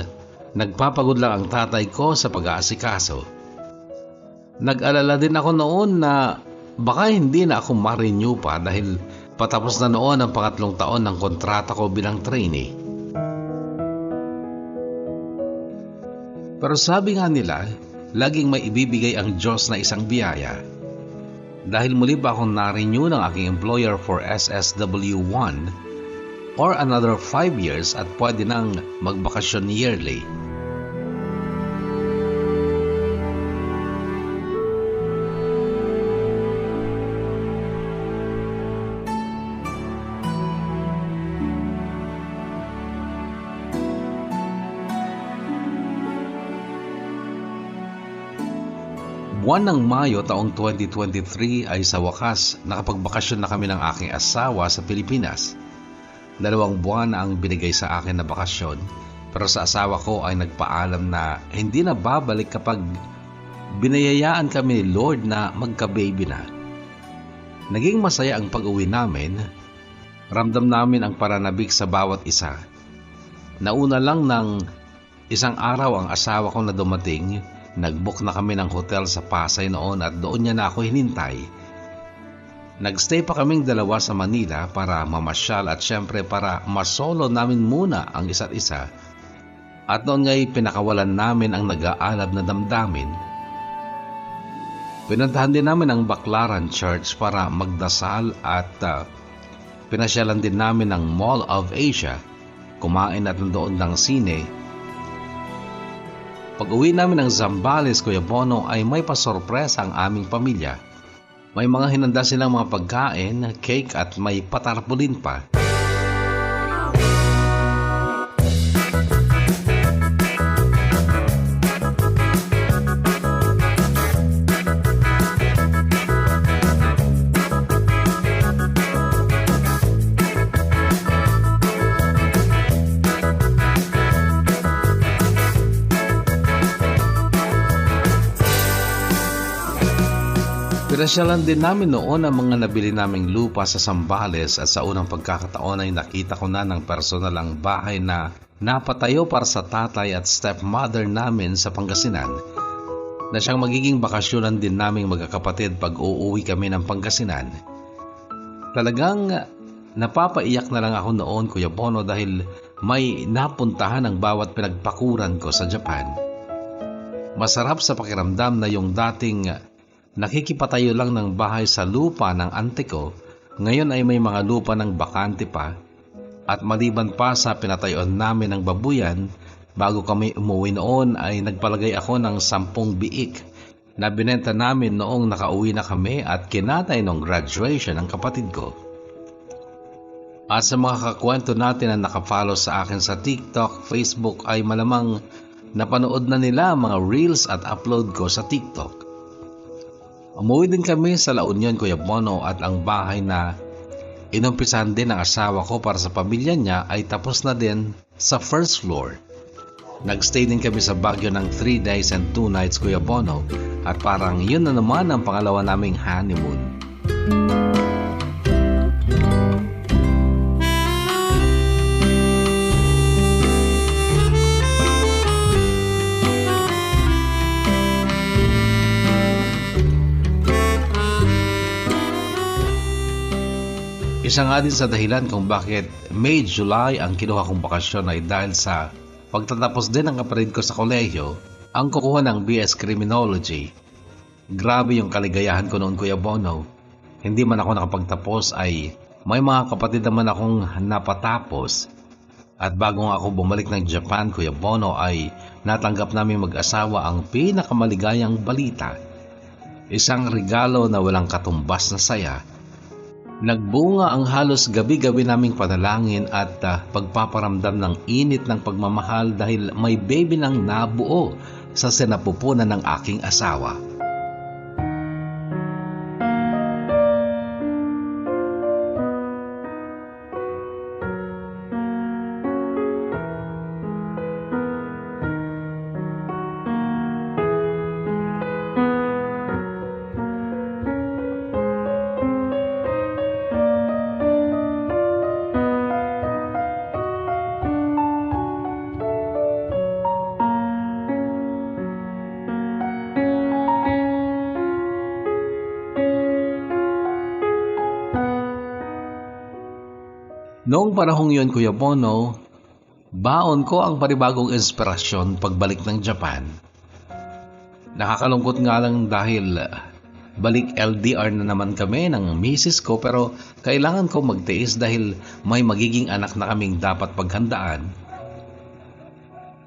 nagpapagod lang ang tatay ko sa pag-aasikaso. Nag-alala din ako noon na baka hindi na ako ma-renew pa dahil patapos na noon ang pangatlong taon ng kontrata ko bilang trainee. Pero sabi nga nila, laging may ibibigay ang Diyos na isang biyaya. Dahil muli pa akong na-renew ng aking employer for SSW1 or another 5 years at pwede nang magbakasyon yearly. Buwan ng Mayo taong 2023 ay sa wakas nakapagbakasyon na kami ng aking asawa sa Pilipinas. 2 buwan ang binigay sa akin na bakasyon, pero sa asawa ko ay nagpaalam na hindi na babalik kapag binayayaan kami ni Lord na magka-baby na. Naging masaya ang pag-uwi namin. Ramdam namin ang pananabik sa bawat isa. Nauna lang ng isang araw ang asawa ko na dumating. Nag-book na kami ng hotel sa Pasay noon at doon niya na ako hinintay. Nagstay pa kaming dalawa sa Manila para mamasyal at syempre para masolo namin muna ang isa't isa. At noon nga'y pinakawalan namin ang nag-aalab na damdamin. Pinuntahan din namin ang Baclaran Church para magdasal at pinasyalan din namin ang Mall of Asia. Kumain at nandoon ng sine. Pag-uwi namin ng Zambales, Kuya Bono, ay may pasorpresa ang aming pamilya. May mga hinanda silang mga pagkain, cake at may patarpulin pa. Pinasyalan din namin noon ang mga nabili naming lupa sa Zambales at sa unang pagkakataon ay nakita ko na ng personal ang bahay na napatayo para sa tatay at stepmother namin sa Pangasinan, na siyang magiging bakasyonan din naming magkakapatid pag uuwi kami ng Pangasinan. Talagang napapaiyak na lang ako noon, Kuya Bono, dahil may napuntahan ang bawat pinagpakuran ko sa Japan. Masarap sa pakiramdam na yung dating nakikipatayo lang ng bahay sa lupa ng ante ko, ngayon ay may mga lupa ng bakante pa, at maliban pa sa pinatayuan namin ng babuyan, bago kami umuwi noon ay nagpalagay ako ng 10 biik na binenta namin noong nakauwi na kami at kinatay ng graduation ng kapatid ko. At sa mga kakwento natin na nakafollow sa akin sa TikTok, Facebook ay malamang napanood na nila mga reels at upload ko sa TikTok. Umuwi din kami sa La Union, Kuya Bono, at ang bahay na inumpisahan din ng asawa ko para sa pamilya niya ay tapos na din sa first floor. Nagstay din kami sa Baguio ng 3 days and 2 nights, Kuya Bono, at parang yun na naman ang pangalawa naming honeymoon. Isa nga din sa dahilan kung bakit May-July ang kinuha kong bakasyon ay dahil sa pagtatapos din ng kapatid ko sa kolehiyo, ang kukuha ng BS Criminology. Grabe yung kaligayahan ko noon, Kuya Bono. Hindi man ako nakapagtapos ay may mga kapatid naman akong napatapos. At bago nga ako bumalik ng Japan, Kuya Bono, ay natanggap namin mag-asawa ang pinakamaligayang balita. Isang regalo na walang katumbas na saya. Nagbunga ang halos gabi-gabi naming panalangin at pagpaparamdam ng init ng pagmamahal dahil may baby nang nabuo sa sinapupunan ng aking asawa. Noong panahong yun, Kuya Bono, baon ko ang panibagong inspirasyon pagbalik ng Japan. Nakakalungkot nga lang dahil balik LDR na naman kami ng misis ko pero kailangan ko magtiis dahil may magiging anak na kaming dapat paghandaan.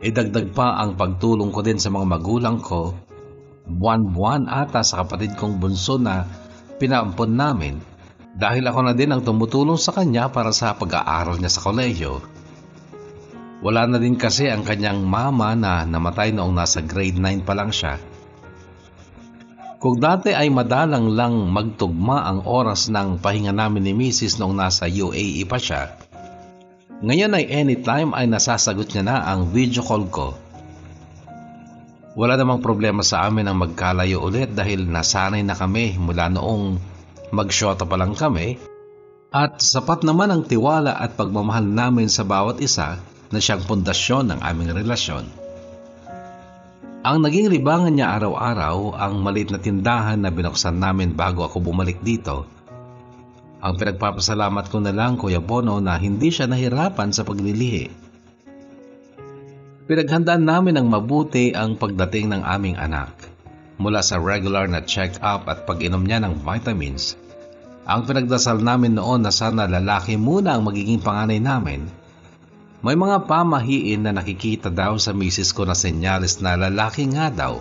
Idagdag pa ang pagtulong ko din sa mga magulang ko, buwan-buwan ata sa kapatid kong bunso na pinaampon namin. Dahil ako na din ang tumutulong sa kanya para sa pag-aaral niya sa kolehiyo. Wala na din kasi ang kanyang mama na namatay noong nasa grade 9 pa lang siya. Kung dati ay madalang lang magtugma ang oras ng pahinga namin ni Mrs. noong nasa UAE pa siya, ngayon ay anytime ay nasasagot niya na ang video call ko. Wala namang problema sa amin ang magkalayo ulit dahil nasanay na kami mula noong magsyota pa lang kami at sapat naman ang tiwala at pagmamahal namin sa bawat isa na siyang pundasyon ng aming relasyon. Ang naging libangan niya araw-araw ang maliit na tindahan na binuksan namin bago ako bumalik dito. Ang pinagpapasalamat ko na lang, Kuya Bono, na hindi siya nahirapan sa paglilihi. Pinaghandaan namin ng mabuti ang pagdating ng aming anak. Mula sa regular na check-up at pag-inom niya ng vitamins, ang pinagdasal namin noon na sana lalaki muna ang magiging panganay namin. May mga pamahiin na nakikita daw sa misis ko na senyales na lalaki nga daw.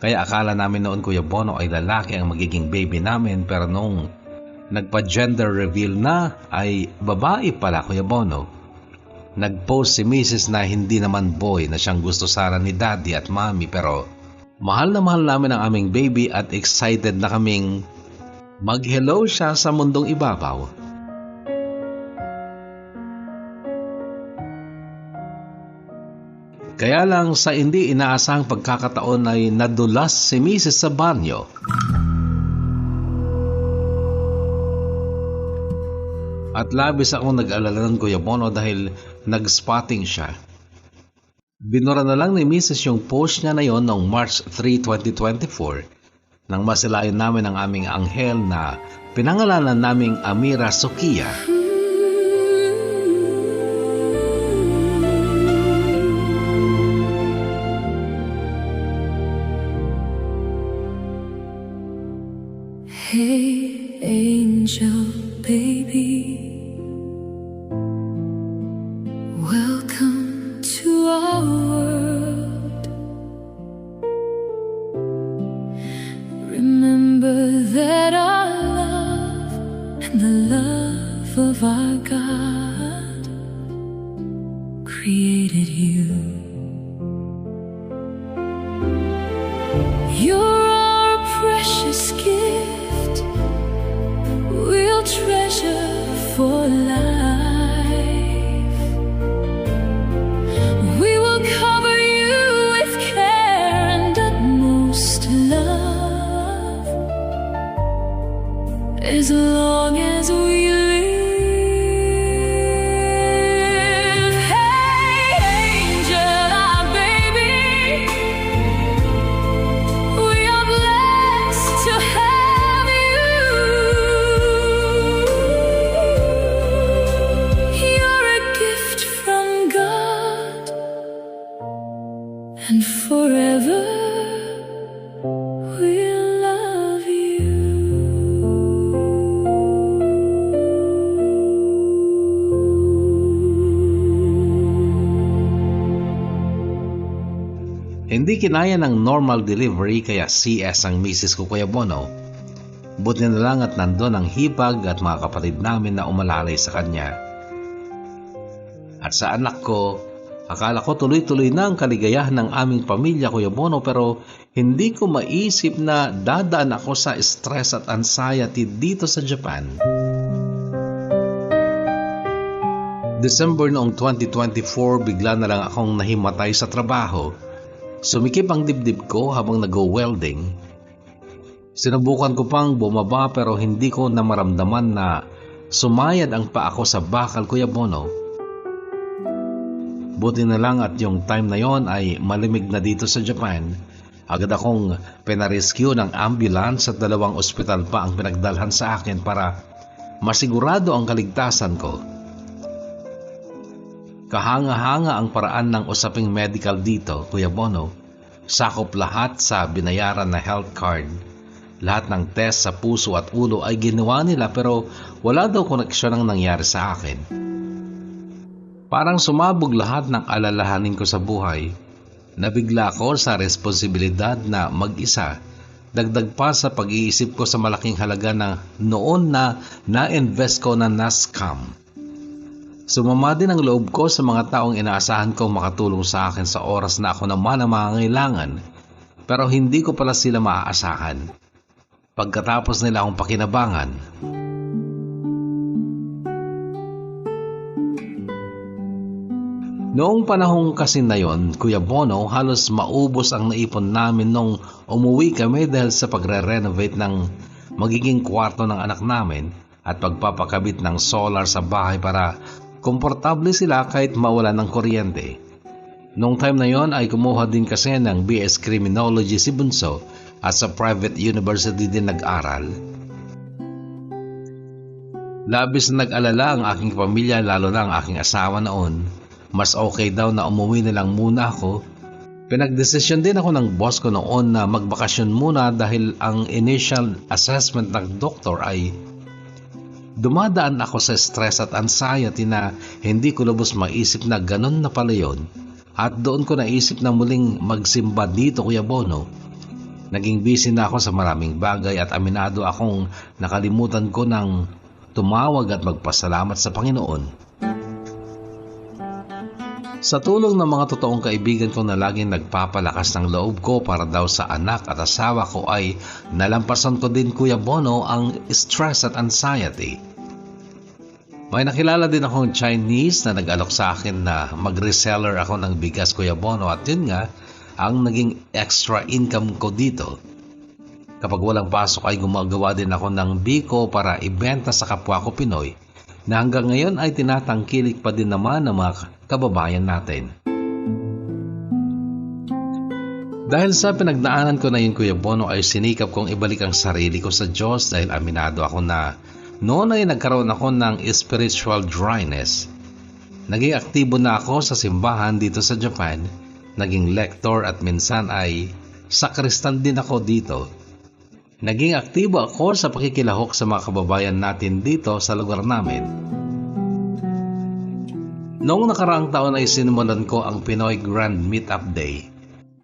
Kaya akala namin noon, Kuya Bono, ay lalaki ang magiging baby namin pero nung nagpa-gender reveal na ay babae pala, Kuya Bono. Nag-post si misis na hindi naman boy na siyang gusto sana ni daddy at mommy pero mahal na mahal namin ang aming baby at excited na kaming mag-hello siya sa mundong ibabaw. Kaya lang sa hindi inaasahang pagkakataon ay nadulas si Mrs. sa banyo. At labis akong nag-alala ng Kuya Bono dahil nag-spotting siya. Binura na lang ni Mrs. yung post niya na yon noong March 3, 2024 nang masilayan namin ang aming anghel na pinangalanan naming Amira Sokia. Hey, angel baby, welcome to our world. Remember that our love and the love of our God created you. You're our precious gift, we'll treasure for life. We will cover you with care and utmost love as long as we live. Hey, angel, our baby, we are blessed to have you. You're a gift from God, and forever we'll love you. Hindi kinaya ng normal delivery kaya CS ang misis ko, Kuya Bono. Buti na lang at nandun ang hipag at mga kapatid namin na umalalay sa kanya. At sa anak ko, akala ko tuloy-tuloy na ang kaligayahan ng aming pamilya, Kuya Bono, pero hindi ko maisip na dadaan ako sa stress at anxiety dito sa Japan. December noong 2024, bigla na lang akong nahimatay sa trabaho. Sumikip ang dibdib ko habang nag-welding. Sinubukan ko pang bumaba pero hindi ko na maramdaman na sumayad ang paa ko sa bakal, Kuya Bono. Buti na lang at yung time na yon ay malimig na dito sa Japan. Agad akong pinarescue ng ambulance at 2 ospital pa ang pinagdalhan sa akin para masigurado ang kaligtasan ko. Kahanga-hanga ang paraan ng usaping medical dito, Kuya Bono. Sakop lahat sa binayaran na health card. Lahat ng test sa puso at ulo ay ginawa nila pero wala daw koneksyon ang nangyari sa akin. Parang sumabog lahat ng alalahanin ko sa buhay. Nabigla ko sa responsibilidad na mag-isa. Dagdag pa sa pag-iisip ko sa malaking halaga na noon na na-invest ko na na-scam. Sumama din ang loob ko sa mga taong inaasahan kong makatulong sa akin sa oras na ako naman ang mangangailangan. Pero hindi ko pala sila maaasahan. Pagkatapos nila akong pakinabangan, noong panahong kasi na yon, Kuya Bono, halos maubos ang naipon namin nung umuwi kami dahil sa pagre-renovate ng magiging kwarto ng anak namin at pagpapakabit ng solar sa bahay para komportable sila kahit mawalan ng kuryente. Noong time na yon ay kumuha din kasi ng BS Criminology si Bunso at sa private university din nag-aral. Labis na nag-alala ang aking pamilya, lalo na ang aking asawa noon. Mas okay daw na umuwi na lang muna ako. Pinagdesisyon din ako ng boss ko noon na magbakasyon muna dahil ang initial assessment ng doktor ay dumadaan ako sa stress at anxiety na hindi ko lubos maisip na ganun na pala yun. At doon ko naisip na muling magsimba dito, Kuya Bono. Naging busy na ako sa maraming bagay at aminado akong nakalimutan ko ng tumawag at magpasalamat sa Panginoon. Sa tulong ng mga totoong kaibigan ko na laging nagpapalakas ng loob ko para daw sa anak at asawa ko ay nalampasan ko din, Kuya Bono, ang stress at anxiety. May nakilala din akong Chinese na nag-alok sa akin na mag-reseller ako ng bigas, Kuya Bono, at yun nga ang naging extra income ko dito. Kapag walang pasok ay gumagawa din ako ng biko para ibenta sa kapwa ko Pinoy na hanggang ngayon ay tinatangkilik pa din naman ng mga kababayan natin. Dahil sa pinagdaanan ko na yun, Kuya Bono, ay sinikap kong ibalik ang sarili ko sa Diyos dahil aminado ako na noon ay nagkaroon ako ng spiritual dryness. Naging aktibo na ako sa simbahan dito sa Japan. Naging lektor at minsan ay sakristan din ako dito. Naging aktibo ako sa pakikilahok sa mga kababayan natin dito sa lugar namin. Noong nakaraang taon ay sinimulan ko ang Pinoy Grand Meetup Day.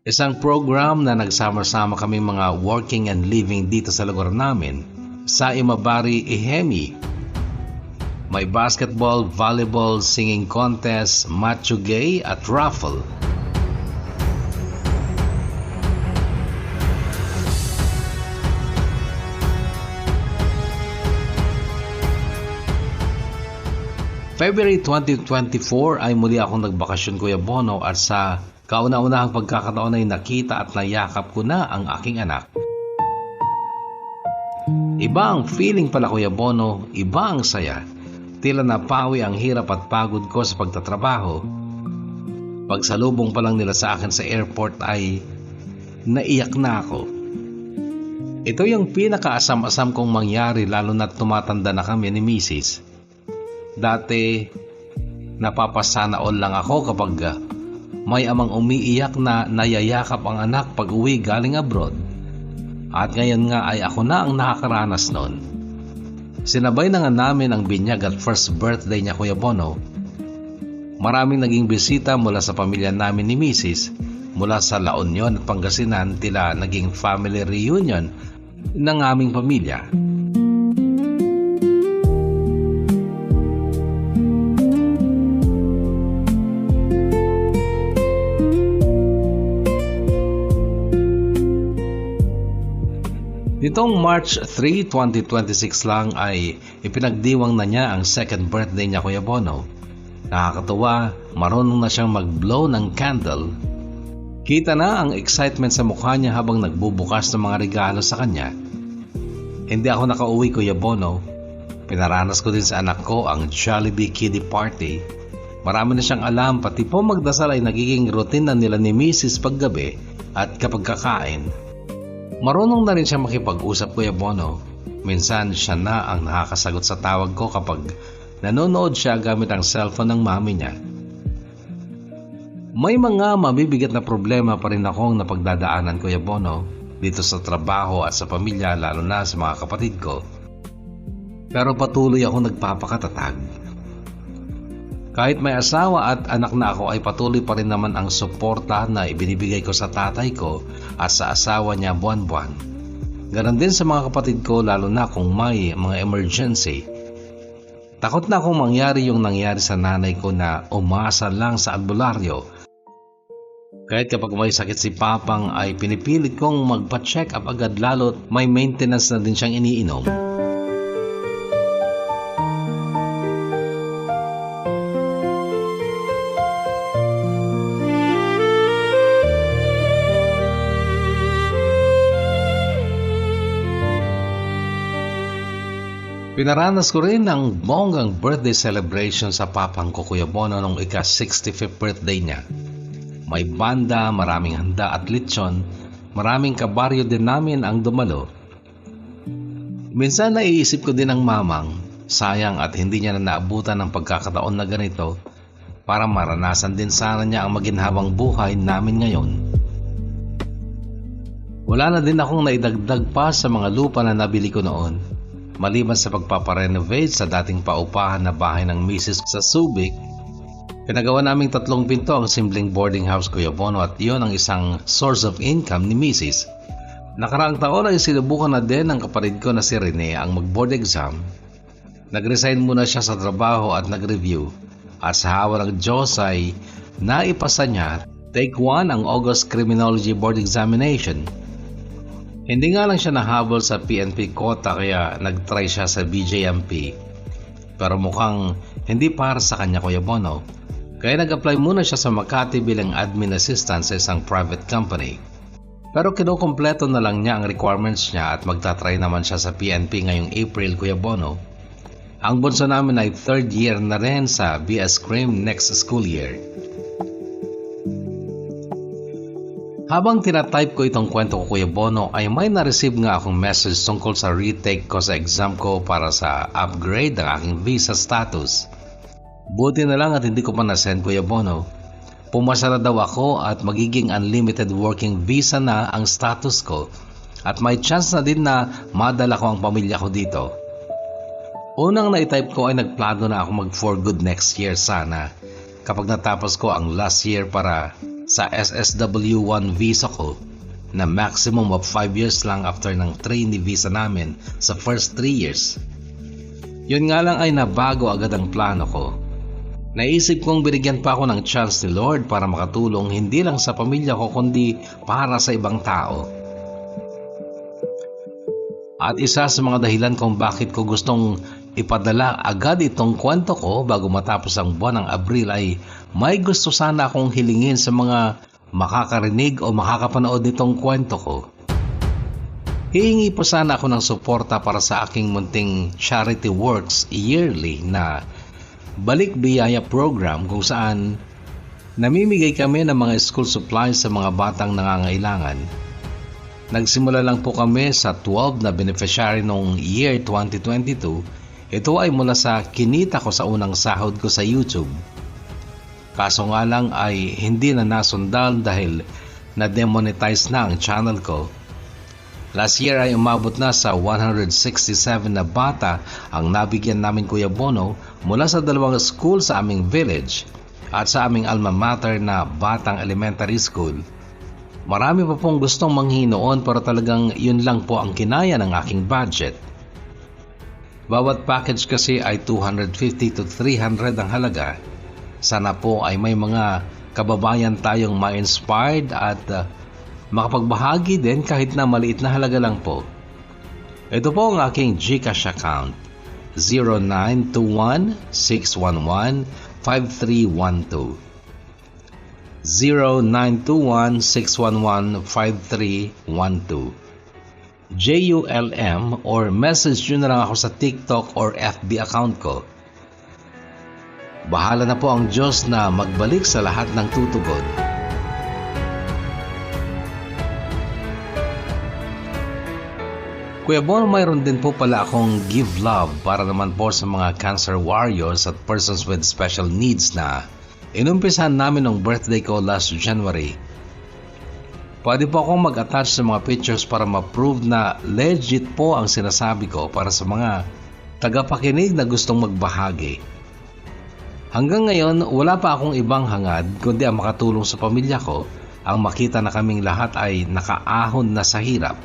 Isang program na nagsama-sama kaming mga working and living dito sa lugar namin sa Imabari, Ihemi. May basketball, volleyball, singing contest, macho gay at raffle. February 2024 ay muli akong nagbakasyon, Kuya Bono, at sa kauna-unahang pagkakataon ay nakita at nayakap ko na ang aking anak. Iba ang feeling pala, Kuya Bono, iba ang saya. Tila napawi ang hirap at pagod ko sa pagtatrabaho. Pagsalubong pa lang nila sa akin sa airport ay naiyak na ako. Ito yung pinakaasam-asam kong mangyari lalo na tumatanda na kami ni Mrs. Dati, napapasana all lang ako kapag may amang umiiyak na nayayakap ang anak pag uwi galing abroad. At ngayon nga ay ako na ang nakakaranas noon. Sinabay na nga namin ang binyag at first birthday niya, Kuya Bono. Maraming naging bisita mula sa pamilya namin ni Mrs. Mula sa La Union at Pangasinan, tila naging family reunion ng aming pamilya. Nitong March 3, 2026 lang ay ipinagdiwang na niya ang second birthday niya, Kuya Bono. Nakakatuwa, marunong na siyang mag-blow ng candle. Kita na ang excitement sa mukha niya habang nagbubukas ng mga regalo sa kanya. Hindi ako nakauwi, Kuya Bono. Pinaranas ko din sa anak ko ang Jollibee Kiddie Party. Marami na siyang alam, pati po magdasal ay nagiging routine na nila ni Mrs. paggabi at kapag kakain. Marunong na rin siya makipag-usap, Kuya Bono. Minsan siya na ang nakakasagot sa tawag ko kapag nanonood siya gamit ang cellphone ng mami niya. May mga mabibigat na problema pa rin akong napagdadaanan, Kuya Bono, dito sa trabaho at sa pamilya, lalo na sa mga kapatid ko. Pero patuloy akong nagpapakatatag. Kahit may asawa at anak na ako ay patuloy pa rin naman ang suporta na ibinibigay ko sa tatay ko at sa asawa niya buwan-buwan. Ganon din sa mga kapatid ko, lalo na kung may mga emergency. Takot na akong mangyari yung nangyari sa nanay ko na umasa lang sa albularyo. Kahit kapag may sakit si Papang ay pinipilit kong magpa-check up agad, lalo't may maintenance na din siyang iniinom. Pinaranas ko rin ang bonggang birthday celebration sa Papang ko, Kuya Bono, nung ika-65th birthday niya. May banda, maraming handa at lechon, maraming kabaryo din namin ang dumalo. Minsan naiisip ko din ang mamang, sayang at hindi niya na naabutan ng pagkakataon na ganito para maranasan din sana niya ang maginhabang buhay namin ngayon. Wala na din akong naidagdag pa sa mga lupa na nabili ko noon. Maliban sa pagpaparenovate sa dating paupahan na bahay ng Mrs. sa Subic, pinagawa naming 3 pinto ang simpleng boarding house, Kuya Bono, at iyon ang isang source of income ni Mrs. Nakaraang taon ay sinubukan na din ng kapatid ko na si Rene ang mag-board exam. Nag-resign muna siya sa trabaho at nag-review, at sa hawa ng Diyos ay naipasa niya Take 1 ang August Criminology Board Examination. Hindi nga lang siya nahabol sa PNP quota kaya nag-try siya sa BJMP. Pero mukhang hindi para sa kanya, Kuya Bono. Kaya nag-apply muna siya sa Makati bilang admin assistant sa isang private company. Pero kinukumpleto na lang niya ang requirements niya at magta-try naman siya sa PNP ngayong April, Kuya Bono. Ang bunso namin ay 3rd year na rin sa BS Crim next school year. Habang tinatype ko itong kwento ko, Kuya Bono, ay may na-receive nga akong message tungkol sa retake ko sa exam ko para sa upgrade ng aking visa status. Buti na lang at hindi ko pa na-send, Kuya Bono. Pumasa na daw ako at magiging unlimited working visa na ang status ko at may chance na din na madala ko ang pamilya ko dito. Unang na-type ko ay nagplano na ako mag for good next year sana kapag natapos ko ang last year para sa SSW1 visa ko na maximum of 5 years lang after ng trainee visa namin sa first 3 years. Yun nga lang ay nabago agad ang plano ko. Naisip kong binigyan pa ako ng chance ni Lord para makatulong hindi lang sa pamilya ko kundi para sa ibang tao. At isa sa mga dahilan kung bakit ko gustong ipadala agad itong kwento ko bago matapos ang buwan ng Abril ay may gusto sana akong hilingin sa mga makakarinig o makakapanood nitong kwento ko. Hihingi po sana ako ng suporta para sa aking munting charity works yearly na Balik Biyaya program kung saan namimigay kami ng mga school supplies sa mga batang nangangailangan. Nagsimula lang po kami sa 12 na beneficiary noong year 2022. Ito ay mula sa kinita ko sa unang sahod ko sa YouTube. Kaso nga lang ay hindi na nasundan dahil na-demonetize na ang channel ko. Last year ay umabot na sa 167 na bata ang nabigyan namin, Kuya Bono, mula sa 2 school sa aming village at sa aming alma mater na Batang Elementary School. Marami pa pong gustong manghingi noon pero talagang yun lang po ang kinaya ng aking budget. Bawat package kasi ay 250 to 300 ang halaga. Sana po ay may mga kababayan tayong ma-inspired at makapagbahagi din kahit na maliit na halaga lang po. Ito po ang aking GCash account, 0921-611-5312. 0921-611-5312. JULM or message nyo na lang ako sa TikTok or FB account ko. Bahala na po ang Diyos na magbalik sa lahat ng tutugon. Kuya Bon, mayroon din po pala akong give love para naman po sa mga cancer warriors at persons with special needs na inumpisahan namin ng birthday ko last January. Pwede po akong mag-attach sa mga pictures para ma-prove na legit po ang sinasabi ko para sa mga tagapakinig na gustong magbahagi. Hanggang ngayon, wala pa akong ibang hangad kundi ang makatulong sa pamilya ko, ang makita na kaming lahat ay nakaahon na sa hirap.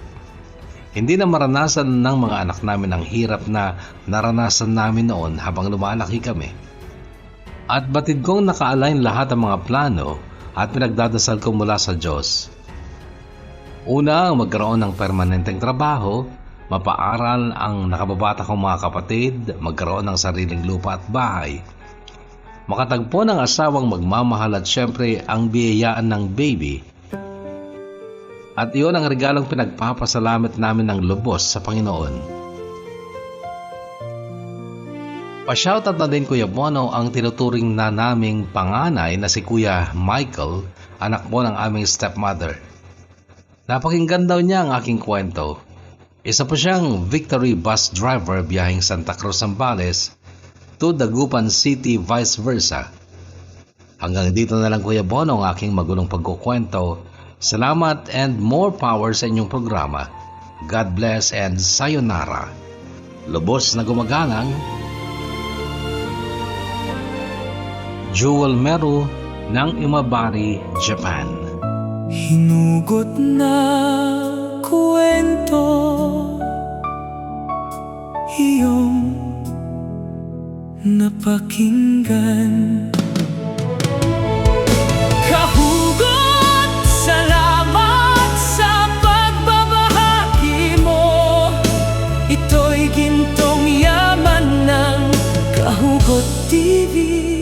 Hindi na maranasan ng mga anak namin ang hirap na naranasan namin noon habang lumalaki kami. At batid kong naka-align lahat ang mga plano at pinagdadasal ko mula sa Diyos. Una, magkaroon ng permanenteng trabaho, mapaaral ang nakababata kong mga kapatid, magkaroon ng sariling lupa at bahay, makatagpo ng asawang magmamahal at syempre ang biyayaan ng baby. At iyon ang regalong pinagpapasalamat namin ng lubos sa Panginoon. Pa-shoutout na din Kuya Bono ang tinuturing na naming panganay na si Kuya Michael, anak po ng aming stepmother. Napakinggan daw niya ang aking kwento. Isa po siyang Victory bus driver biyaheng Santa Cruz, Zambales to Dagupan City, vice versa. Hanggang dito na lang Kuya Bono ang aking magulong pagkukwento. Salamat and more power sa inyong programa. God bless and sayonara. Lubos na gumagalang, Jewel Meru ng Imabari, Japan. Hinugot na kwento iyong napakinggan. Kahugot, salamat sa pagbabahagi mo. Ito'y gintong yaman ng Kahugot TV.